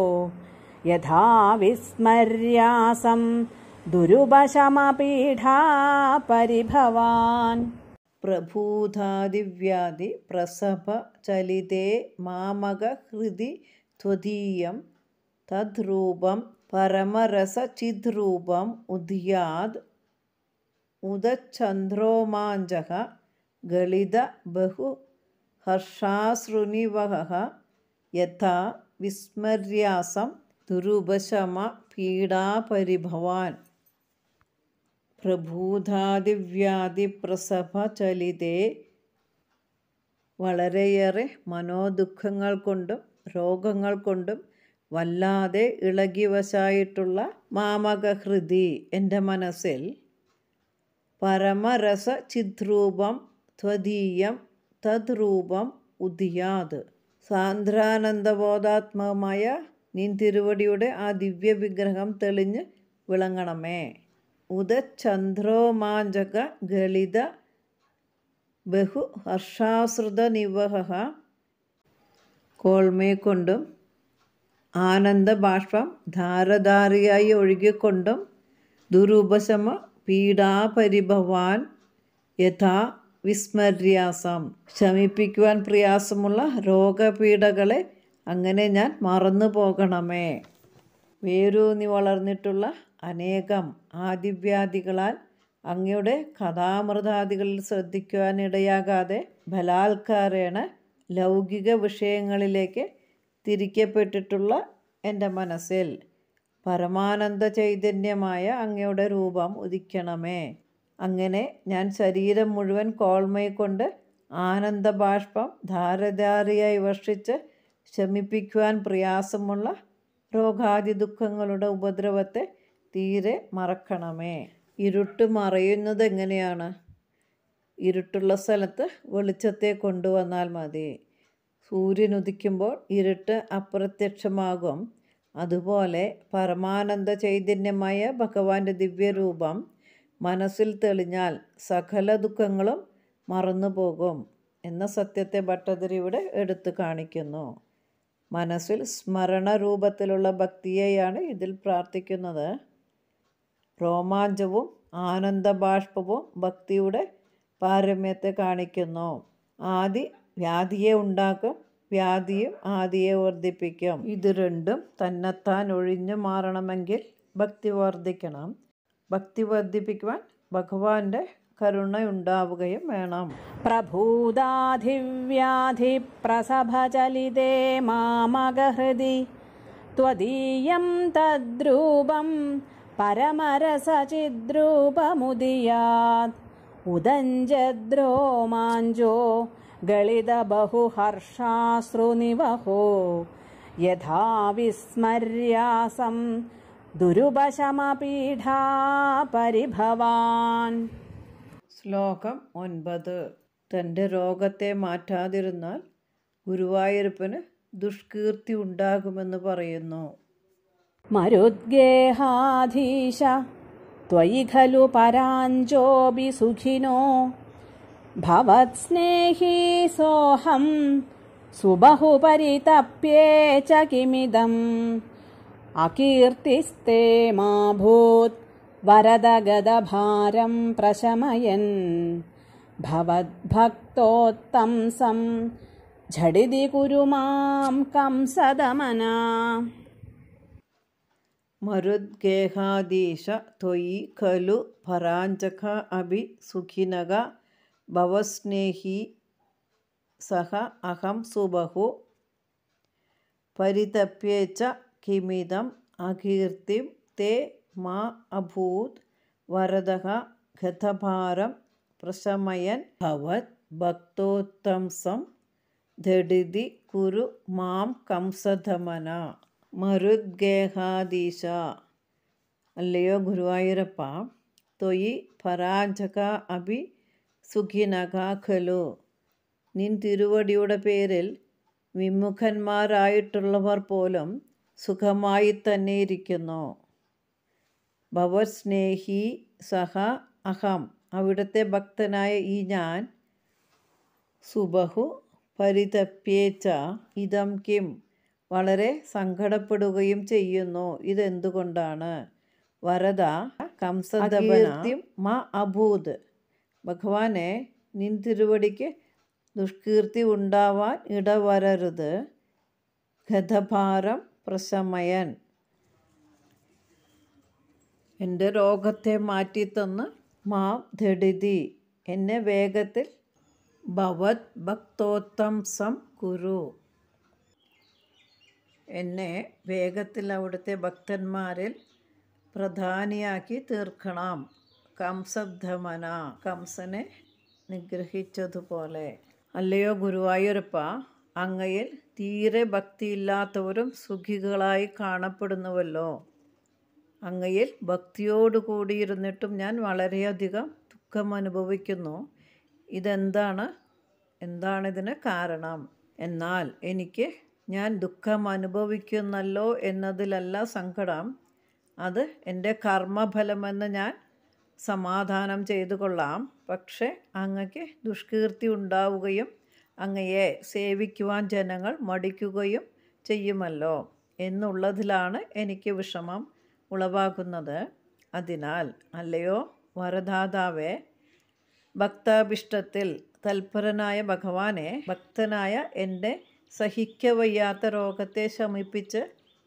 യഥാ വിസ്മര്യാസം ദുരുപശമപീഠാപരിഭവാൻ. പ്രഭൂതാദിവ്യാധി പ്രസഭ ചലിതേ മാമക ഹൃദി ത്വദീയം തദ്രൂപം പരമരസചിദ്രൂപം ഉദ്യാത് ഉദച്ഛന്ദ്രോമാഞ്ചഃ ഗളിത ബഹു ഹർഷാശ്രുനിവഹഃ യഥാ വിസ്മര്യാസം ദുരുപശമ പീഡാപരിഭവാൻ. പ്രഭൂതാദിവ്യാധി പ്രസഭ ചലിതേ വളരെയേറെ മനോദുഃഖങ്ങൾ കൊണ്ടും രോഗങ്ങൾ കൊണ്ടും വല്ലാതെ ഇളകിവശായിട്ടുള്ള മാമകഹൃദി എൻ്റെ മനസ്സിൽ പരമരസ ചിദ്രൂപം ത്വദീയം തദ്രൂപം ഉദിയാത് സാന്ദ്രാനന്ദബോധാത്മകമായ നിൻ തിരുവടിയുടെ ആ ദിവ്യ വിഗ്രഹം തെളിഞ്ഞ് വിളങ്ങണമേ. ഉദച്ഛന്ദ്രോമാഞ്ചക ഗളിത ബഹു ഹർഷാശ്രുതനിവഹഃ കോൾമേ കൊണ്ടും ആനന്ദബാഷ്പം ധാരധാരയായി ഒഴുകിക്കൊണ്ടും ദുരുപശമ പീഡാപരിഭവാൻ യഥാ വിസ്മര്യാസം ശമിപ്പിക്കുവാൻ പ്രയാസമുള്ള രോഗപീഠകളെ അങ്ങനെ ഞാൻ മറന്നു പോകണമേ. വേരൂന്നി വളർന്നിട്ടുള്ള അനേകം ആദിവ്യാധികളാൽ അങ്ങയുടെ കഥാമൃതാദികളിൽ ശ്രദ്ധിക്കുവാനിടയാകാതെ ബലാത്കാരേണ ലൗകിക വിഷയങ്ങളിലേക്ക് തിരിക്കപ്പെട്ടിട്ടുള്ള എൻ്റെ മനസ്സിൽ പരമാനന്ദ ചൈതന്യമായ അങ്ങയുടെ രൂപം ഉദിക്കണമേ. അങ്ങനെ ഞാൻ ശരീരം മുഴുവൻ കോൾമൈക്കൊണ്ട് ആനന്ദബാഷ്പം ധാരധാരയായി വർഷിച്ച് ശമിപ്പിക്കുവാൻ പ്രയാസമുള്ള രോഗാദി ദുഃഖങ്ങളുടെ ഉപദ്രവത്തെ തീരെ മറക്കണമേ. ഇരുട്ട് മറയുന്നത് എങ്ങനെയാണ്? ഇരുട്ടുള്ള സ്ഥലത്ത് വെളിച്ചത്തെ കൊണ്ടുവന്നാൽ മതി. സൂര്യൻ ഉദിക്കുമ്പോൾ ഇരുട്ട് അപ്രത്യക്ഷമാകും. അതുപോലെ പരമാനന്ദ ചൈതന്യമായ ഭഗവാന്റെ ദിവ്യരൂപം മനസ്സിൽ തെളിഞ്ഞാൽ സകല ദുഃഖങ്ങളും മറന്നുപോകും എന്ന സത്യത്തെ ഭട്ടതിരി ഇവിടെ എടുത്തു കാണിക്കുന്നു. മനസ്സിൽ സ്മരണ രൂപത്തിലുള്ള ഭക്തിയെയാണ് ഇതിൽ പ്രാർത്ഥിക്കുന്നത്. രോമാഞ്ചവും ആനന്ദബാഷ്പവും ഭക്തിയുടെ പാരമ്യത്തെ കാണിക്കുന്നു. ആദി വ്യാധിയെ ഉണ്ടാക്കും, വ്യാധിയും ആദിയെ വർദ്ധിപ്പിക്കും. ഇത് രണ്ടും തന്നെത്താൻ ഒഴിഞ്ഞു മാറണമെങ്കിൽ ഭക്തി വർദ്ധിക്കണം. ഭക്തി വർദ്ധിപ്പിക്കുവാൻ ഭഗവാന്റെ കരുണയുണ്ടാവുകയും വേണം. പ്രഭൂതാധിവ്യാധി പ്രസഭചലിതേ മാമകഹൃദി ത്വദീയം തദ്രൂപം പരമരസചിദ്രൂപമുദിയാത് ഉദഞ്ജദ്രോമാഞ്ചോ ഗളിതബഹുഹർഷാശ്രുനിവഹോ യഥാ വിസ്മര്യാസം ദുരുപശമപീഠാപരിഭവാൻ. ശ്ലോകം 9. തൻ്റെ രോഗത്തെ മാറ്റാതിരുന്നാൽ ഗുരുവായൂരപ്പന് ദുഷ്കീർത്തി ഉണ്ടാകുമെന്ന് പറയുന്നു. മരുദ്ഗേഹാധീശ ത്വയി ഖലു പരാഞ്ജോബി സുഖിനോ ഭവത്സ്നേഹീ സോഹം സുബഹുപരിതപ്യേ ച കിമിദം അകീർത്തിസ്തേ മാ ഭൂത് വരദഗദഭാരം പ്രശമയൻ ഭവദ്ഭക്തോത്തംസം ഝടിതി കുരു മാം കംസദമനാ. മരുദ്ഗേഹാദീശ ത്വയി ഖലു പരാഞ്ജക അഭി സുഖിനക ഭവസ്നേഹി സഹ അഹം സുബഹു പരിതപ്യേച്ച കിമിദം അകീർത്തിം തേ മാ അഭൂത് വരദഃ ഗതഭാരം പ്രശമയൻ ഭവത് ഭക്തോത്തംസം ധടിതി കുരു മാം കംസധമന. മരുദ്ഗേഹാദീശ, അല്ലയോ ഗുരുവായൂരപ്പ, ത്വയി പരാഞ്ജക അഭി സുഖിനക ഖലു, നിൻ തിരുവടിയുടെ പേരിൽ വിമുഖന്മാരായിട്ടുള്ളവർ പോലും സുഖമായി തന്നെ ഇരിക്കുന്നു. ഭവസ്നേഹി സഹ അഹം, അവിടുത്തെ ഭക്തനായ ഈ ഞാൻ, സുബഹു പരിതപ്യേച്ച ഇതം കിം, വളരെ സങ്കടപ്പെടുകയും ചെയ്യുന്നു. ഇതെന്തുകൊണ്ടാണ്? വരദ കംസദമനം മ അഭൂത്, ഭഗവാനെ നിൻ തിരുവടിക്ക് ദുഷ്കീർത്തി ഉണ്ടാവാൻ ഇടവരരുത്. ഗതഭാരം പ്രശമയൻ, എൻ്റെ രോഗത്തെ മാറ്റിത്തന്ന് മാം ധടിതി, എന്നെ വേഗത്തിൽ ഭവത് ഭക്തോത്തംസം കുരു, എന്നെ വേഗത്തിൽ അവിടുത്തെ ഭക്തന്മാരിൽ പ്രധാനിയാക്കി തീർക്കണം. കംസധമന, കംസനെ നിഗ്രഹിച്ചതുപോലെ. അല്ലയോ ഗുരുവായൂരപ്പ, അങ്ങയിൽ തീരെ ഭക്തിയില്ലാത്തവരും സുഖികളായി കാണപ്പെടുന്നുവല്ലോ. അങ്ങയിൽ ഭക്തിയോടുകൂടിയിരുന്നിട്ടും ഞാൻ വളരെയധികം ദുഃഖം അനുഭവിക്കുന്നു. എന്താണിതിന് കാരണം? എന്നാൽ എനിക്ക് ഞാൻ ദുഃഖം അനുഭവിക്കുന്നല്ലോ എന്നതിലല്ല സങ്കടം, അത് എൻ്റെ കർമ്മഫലമെന്ന് ഞാൻ സമാധാനം ചെയ്തു കൊള്ളാം. പക്ഷെ അങ്ങക്ക് ദുഷ്കീർത്തി ഉണ്ടാവുകയും അങ്ങയെ സേവിക്കുവാൻ ജനങ്ങൾ മടിക്കുകയും ചെയ്യുമല്ലോ എന്നുള്ളതിലാണ് എനിക്ക് വിഷമം ഉളവാകുന്നത്. അതിനാൽ അല്ലയോ വരദാതാവേ, ഭക്താഭിഷ്ടത്തിൽ തൽപരനായ ഭഗവാനെ, ഭക്തനായ എൻ്റെ സഹിക്കവയ്യാത്ത രോഗത്തെ ശമിപ്പിച്ച്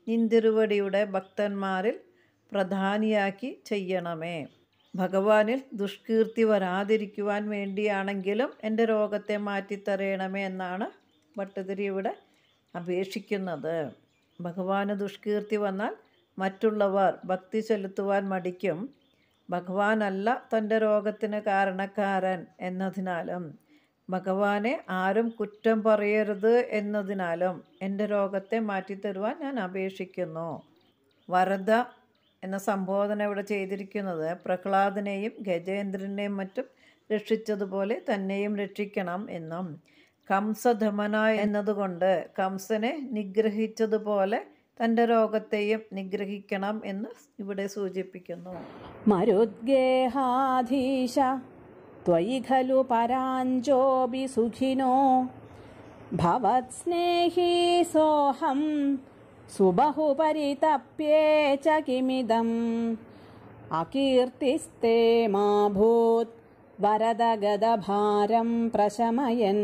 നിന്തിരുവടിയുടെ ഭക്തന്മാരിൽ പ്രധാനിയാക്കി ചെയ്യണമേ. ഭഗവാനിൽ ദുഷ്കീർത്തി വരാതിരിക്കുവാൻ വേണ്ടിയാണെങ്കിലും എൻ്റെ രോഗത്തെ മാറ്റിത്തരയണമേ എന്നാണ് ഭട്ടതിരി ഇവിടെ അപേക്ഷിക്കുന്നത്. ഭഗവാന് ദുഷ്കീർത്തി വന്നാൽ മറ്റുള്ളവർ ഭക്തി ചെലുത്തുവാൻ മടിക്കും. ഭഗവാനല്ല തൻ്റെ രോഗത്തിന് കാരണക്കാരൻ എന്നതിനാലും ഭഗവാനെ ആരും കുറ്റം പറയരുത് എന്നതിനാലും എൻ്റെ രോഗത്തെ മാറ്റിത്തരുവാൻ ഞാൻ അപേക്ഷിക്കുന്നു. വരദ എന്ന സംബോധന ഇവിടെ ചെയ്തിരിക്കുന്നത് പ്രഹ്ലാദനെയും ഗജേന്ദ്രനെയും മറ്റും രക്ഷിച്ചതുപോലെ തന്നെയും രക്ഷിക്കണം എന്നും, കംസധമന എന്നതുകൊണ്ട് കംസനെ നിഗ്രഹിച്ചതുപോലെ തൻ്റെ രോഗത്തെയും നിഗ്രഹിക്കണം എന്ന് ഇവിടെ സൂചിപ്പിക്കുന്നു. മരുദ്ഗേഹാധീശ ത്വയി ഖലു പരാഞ്ജോബി സുഖിനോ ഭവത്സ്നേഹി സോഹം സുബഹുപരിതപ്യേ ച കിമിദം അകീർത്തിസ്തേ മാ ഭൂത് വരദഗദഭാരം പ്രശമയൻ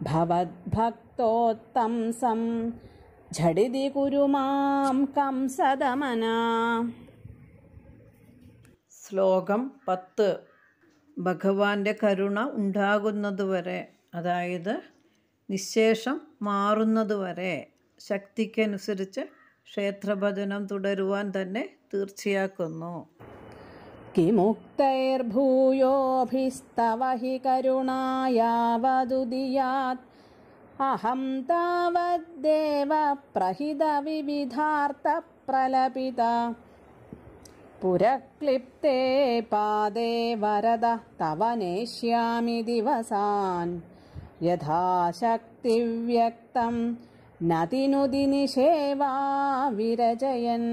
ഭവദ്ഭക്തോത്തംസം ഝടിതി കുരു മാം കംസദമന. ശ്ലോകം 10. ഭഗവാന്റെ കരുണ ഉണ്ടാകുന്നതുവരെ, അതായത് നിശേഷം മാറുന്നതുവരെ ശക്തിക്കനുസരിച്ച് ക്ഷേത്രഭജനം തുടരുവാൻ തന്നെ തീർച്ചയാക്കുന്നു. കിമുക്തൈർഭൂയോഭിസ്തവ ഹി കരുണായാവദുദിയാത് അഹം താവദ്ദേവ പ്രഹിത വിവിധാർത്ഥ പ്രലപിത പുരക്ലിപ്തേ പാദേ വരദ തവ നേഷ്യാമി ദിവസാൻ യഥാശക്തി വ്യക്തം നതിനുതി നിഷേവാ വിരജയൻ.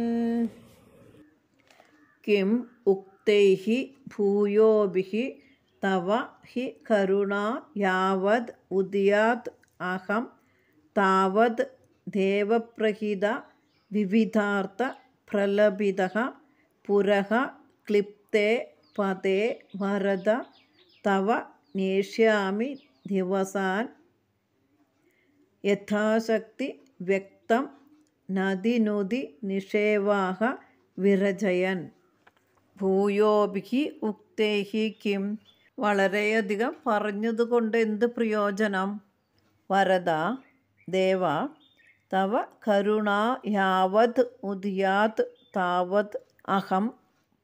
കിം ഉക്തൈഹി ഭൂയോഭിഹി തവ ഹി കരുണാ യാവദ് ഉദിയാത് അഹം താവദ് ദേവപ്രഹിത വിവിധാർത്ഥ പ്രലപിതഃ പുരഃ ക്ലിപ്തേ പദേ വരദ തവ നേഷ്യാമി ദിവസാൻ യഥാശക്തി വ്യക്തം നദിനുതി നിഷേവാഹ വിരജയൻ. ഭൂയോഭിഹി ഉക്തൈഹി കിം, വളരെയധികം പറഞ്ഞതുകൊണ്ട് എന്ത് പ്രയോജനം? വരദ ദേവ തവ കരുണാ യാവത് ഉദിയാത് താവത് അഹം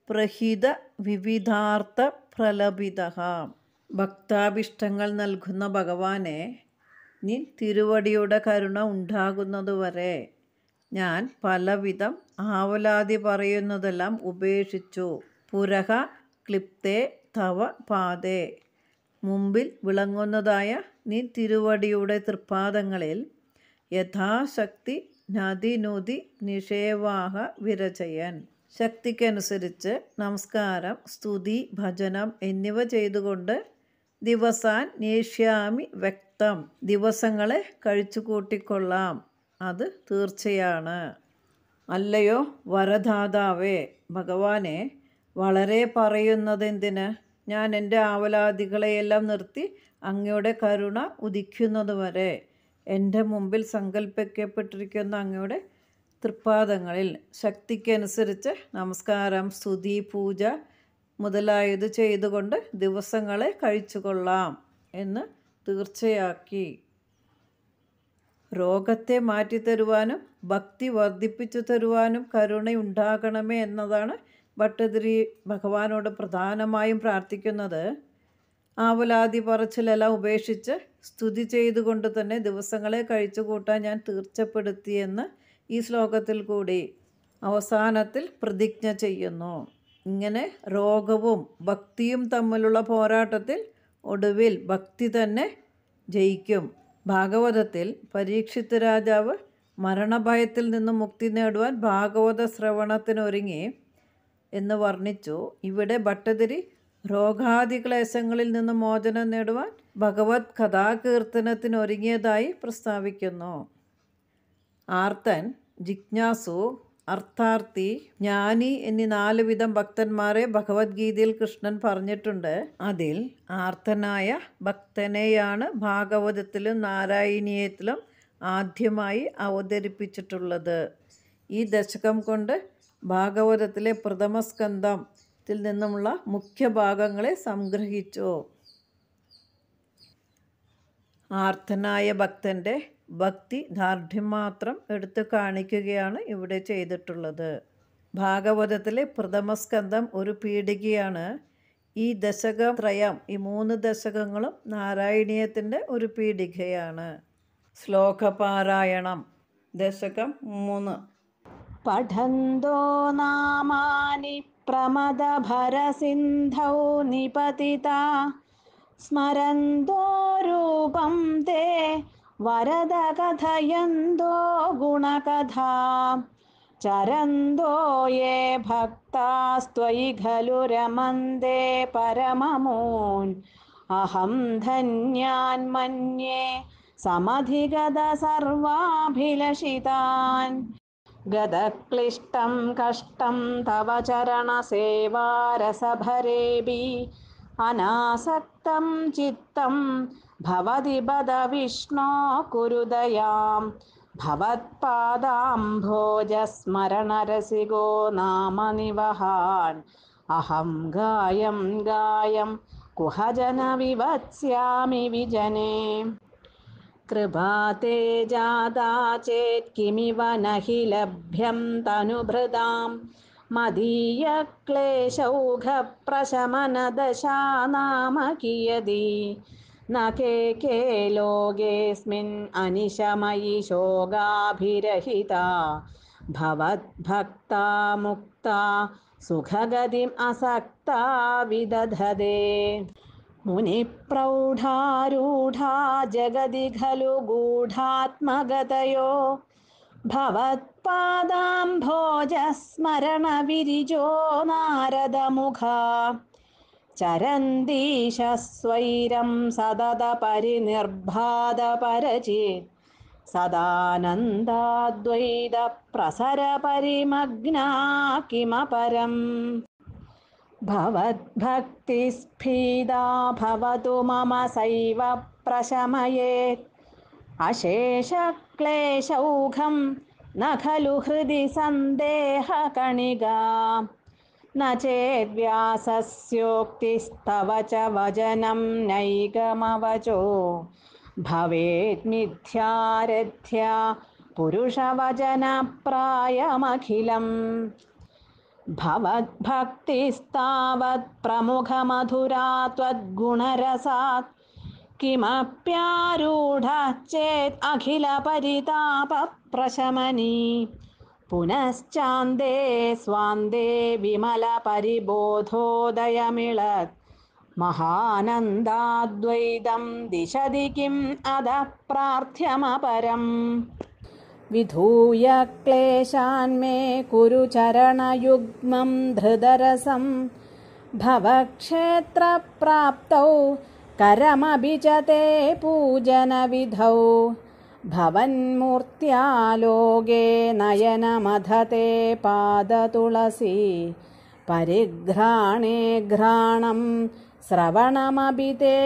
പ്രഹിത വിവിധാർത്ഥ പ്രലപിതഃ. ഭക്താഭിഷ്ടങ്ങൾ നൽകുന്ന ഭഗവാനെ, നീ തിരുവടിയുടെ കരുണ ഉണ്ടാകുന്നതുവരെ ഞാൻ പലവിധം ആവലാതി പറയുന്നതെല്ലാം ഉപേക്ഷിച്ചു. പുരഹ ക്ലിപ്തേ തവ പാദേ, മുമ്പിൽ വിളങ്ങുന്നതായ നീ തിരുവടിയുടെ തൃപ്പാദങ്ങളിൽ യഥാശക്തി നദിനുതി നിഷേവാഹ വിരചയൻ. ശക്തിക്കനുസരിച്ച് നമസ്കാരം, സ്തുതി, ഭജനം എന്നിവ ചെയ്തുകൊണ്ട് ദിവസാൻ നേഷ്യാമി വ്യക്തം, ദിവസങ്ങളെ കഴിച്ചു കൂട്ടിക്കൊള്ളാം, അത് തീർച്ചയാണ്. അല്ലയോ വരദാതാവേ, ഭഗവാനെ വളരെ പറയുന്നതെന്തിന്? ഞാൻ എൻ്റെ ആവലാദികളെയെല്ലാം നിർത്തി അങ്ങയുടെ കരുണ ഉദിക്കുന്നതുവരെ എൻ്റെ മുമ്പിൽ സങ്കല്പിക്കപ്പെട്ടിരിക്കുന്ന അങ്ങയുടെ തൃപ്പാദങ്ങളിൽ ശക്തിക്കനുസരിച്ച് നമസ്കാരം, സ്തുതി, പൂജ മുതലായത് ചെയ്തുകൊണ്ട് ദിവസങ്ങളെ കഴിച്ചുകൊള്ളാം എന്ന് തീർച്ചയാക്കി. രോഗത്തെ മാറ്റിത്തരുവാനും ഭക്തി വർദ്ധിപ്പിച്ചു തരുവാനും കരുണയുണ്ടാകണമേ എന്നതാണ് ഭട്ടതിരി ഭഗവാനോട് പ്രധാനമായും പ്രാർത്ഥിക്കുന്നത്. ആവലാതി പറച്ചിലെല്ലാം ഉപേക്ഷിച്ച് സ്തുതി ചെയ്തുകൊണ്ട് തന്നെ ദിവസങ്ങളെ കഴിച്ചു കൂട്ടാൻ ഞാൻ തീർച്ചപ്പെടുത്തിയെന്ന് ഈ ശ്ലോകത്തിൽ കൂടി അവസാനത്തിൽ പ്രതിജ്ഞ ചെയ്യുന്നു. ഇങ്ങനെ രോഗവും ഭക്തിയും തമ്മിലുള്ള പോരാട്ടത്തിൽ ഒടുവിൽ ഭക്തി തന്നെ ജയിക്കും. ഭാഗവതത്തിൽ പരീക്ഷിത് രാജാവ് മരണഭയത്തിൽ നിന്നും മുക്തി നേടുവാൻ ഭാഗവത ശ്രവണത്തിനൊരുങ്ങി എന്ന് വർണ്ണിച്ചു. ഇവിടെ ഭട്ടതിരി രോഗാദിക്ലേശങ്ങളിൽ നിന്ന് മോചനം നേടുവാൻ ഭഗവത് കഥാകീർത്തനത്തിനൊരുങ്ങിയതായി പ്രസ്താവിക്കുന്നു. ആർത്തൻ, ജിജ്ഞാസു, അർത്ഥാർത്ഥി, ജ്ഞാനി എന്നീ 4 വിധം ഭക്തന്മാരെ ഭഗവത്ഗീതയിൽ കൃഷ്ണൻ പറഞ്ഞിട്ടുണ്ട്. അതിൽ ആർത്തനായ ഭക്തനെയാണ് ഭാഗവതത്തിലും നാരായണീയത്തിലും ആദ്യമായി അവതരിപ്പിച്ചിട്ടുള്ളത്. ഈ ദശകം കൊണ്ട് ഭാഗവതത്തിലെ പ്രഥമ സ്കന്ധം ഇതിൽ നിന്നുമുള്ള മുഖ്യ ഭാഗങ്ങളെ സംഗ്രഹിച്ചു. ആർത്തനായ ഭക്തൻ്റെ ഭക്തി ദാർഢ്യം മാത്രം എടുത്തു കാണിക്കുകയാണ് ഇവിടെ ചെയ്തിട്ടുള്ളത്. ഭാഗവതത്തിലെ പ്രഥമസ്കന്ധം ഒരു പീഠികയാണ്. ഈ ദശകത്രയം, ഈ 3 ദശകങ്ങളും നാരായണീയത്തിൻ്റെ ഒരു പീഠികയാണ്. ശ്ലോകപാരായണം. ദശകം 3. പഠന്തോ നാമാനി പ്രമദഭരസിന്ധൗ നിപതിതാ സ്മരന്തോ രൂപം തേ വരദ കഥയന്തോ ഗുണകഥാ ചരന്തോ യേ ഭക്താസ്ത്വയി ഖലു രമന്ദേ പരമമൂൻ അഹം ധന്യാൻ മന്യേ സമധിഗത സർവാഭിലഷിതാൻ ഗതക്ലിഷ്ടം കഷ്ടം തവ ചരണസേവാരസഭരേഭി അനാസക്തം ചിത്തം ഭവതി ബദ വിഷ്ണോ കുരുദയാം ഭവത്പാദാംഭോജസ്മരണരസികോ നാമ നിവഹാൻ അഹം ഗായം ഗായം കുഹജന വിവത്സ്യാമി വിജനേ കൃപാതേ ജാതാ ചേത് കിമിവ നഹി ലഭ്യം തനുഭൃതാം മദീയ ക്ലേശൗഘപ്രശമനദശാ നാമ കിയതി ന കേ ലോകേസ്മിൻ അനിശമയി ശോകാഭിരഹിതാ ഭവദ്ഭക്താ മുക്താ സുഖഗതിം അസക്താ വിദധതേ മുനിപ്രൗഢാരൂഢാ ജഗതി ഖലു ഗൂഢാത്മഗതയോ ഭവത്പാദാംഭോജസ്മരണവിരിജോ നാരദമുഖാ ചരന്തീശസ്വൈരം സതത പരിനിർഭാതപരചിത് സദാനന്ദാദ്വൈത പ്രസര പരിമഗ്നാ കിമപരം ഭവദ്ഭക്തിസ്ഫീദാ ഭവതു മമ സൈവ പ്രശമയേത് അശേഷക്ലേശൗഘം ന ഖലു ഹൃദി സന്ദേഹകണികാ ന ചേദ്വ്യാസസ്യോക്തിസ്തവ ച വചനം നൈകമവചോ ഭവേത് മിഥ്യാരഥ്യാ പുരുഷവചനപ്രായമഖിലം ഭവദ്ഭക്തിസ്താവത് പ്രമുഖമധുരാ ത്വദ്ഗുണരസാത് കിമപ്യാരൂഢശ്ചേത് അഖിലപരിതാപപ്രശമനീ പുനശ്ചാന്ദേ സ്വാന്ദേ വിമലപരിബോധോദയമിളത് മഹാനന്ദാദ്വൈതം ദിശതി കിം അധഃ പ്രാർത്ഥ്യമപരം വിധൂയ ക്ലേശാൻ മേ കുരു ചരണയുഗ്മം ധൃതരസം ഭവക്ഷേത്രപ്രാപ്തൗ കരമഭി ച തേ പൂജനവിധൗ ഭവന്മൂർത്യാലോകേ നയനമധതേ പാദതുളസി പരിഘ്രാണേ ഘ്രാണം ശ്രവണമഭി തേ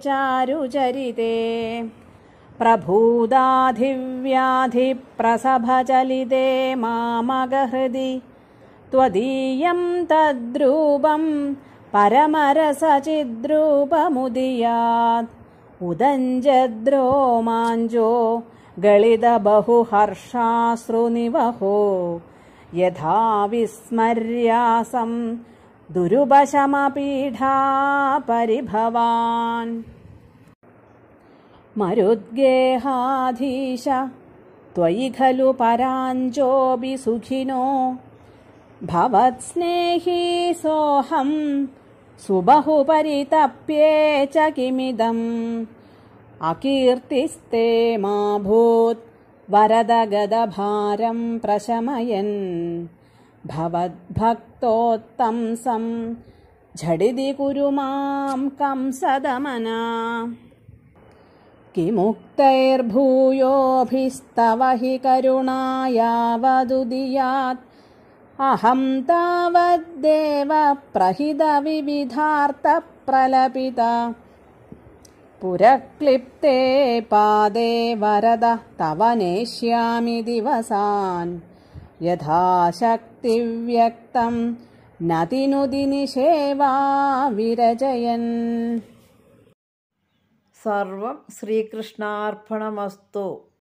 ചാരുചരിതേ പ്രഭൂതാധിവ്യാധിപ്രസഭചലിതേ മാമഗഹൃദി ത്വദീയം തദ്രൂപം പരമരസചിദ്രൂപമുദിയാത് ഉദഞ്ജദ്രോമാഞ്ചോ ഗളിതബഹുഹർഷാശ്രുനിവഹോ യഥാ വിസ്മര്യാസം ദുരുപശമപീഠാപരിഭവാൻ മരുദ്ഗേഹാധീശ ത്വയി ഖലു പരാഞ്ജോബി സുഖിനോ ഭവത്സ്നേഹീ സോഹം സുബഹു പരിതപ്യേ ച കിമിദം അകീർത്തിസ്തേ മാ ഭൂത് വരദഗദഭാരം പ്രശമയൻ ഭവദ്ഭക്തോത്തംസം ഝടിതി കുരു മാം കംസദമനാ കിമുക്തൈർഭൂയോഭിസ്തവ ഹി കരുണായാവദുദിയാത് അഹം താവദ്ദേവ പ്രഹിത വിവിധാർത്ഥ പ്രലപിത പുരക്ലിപ്തേ പാദേ വരദ തവ നേഷ്യാമി ദിവസാൻ യഥാശക്തി വ്യക്തം नतिनुदिनिषेवा विरजयन्। सर्वं श्रीकृष्णार्पणमस्तु।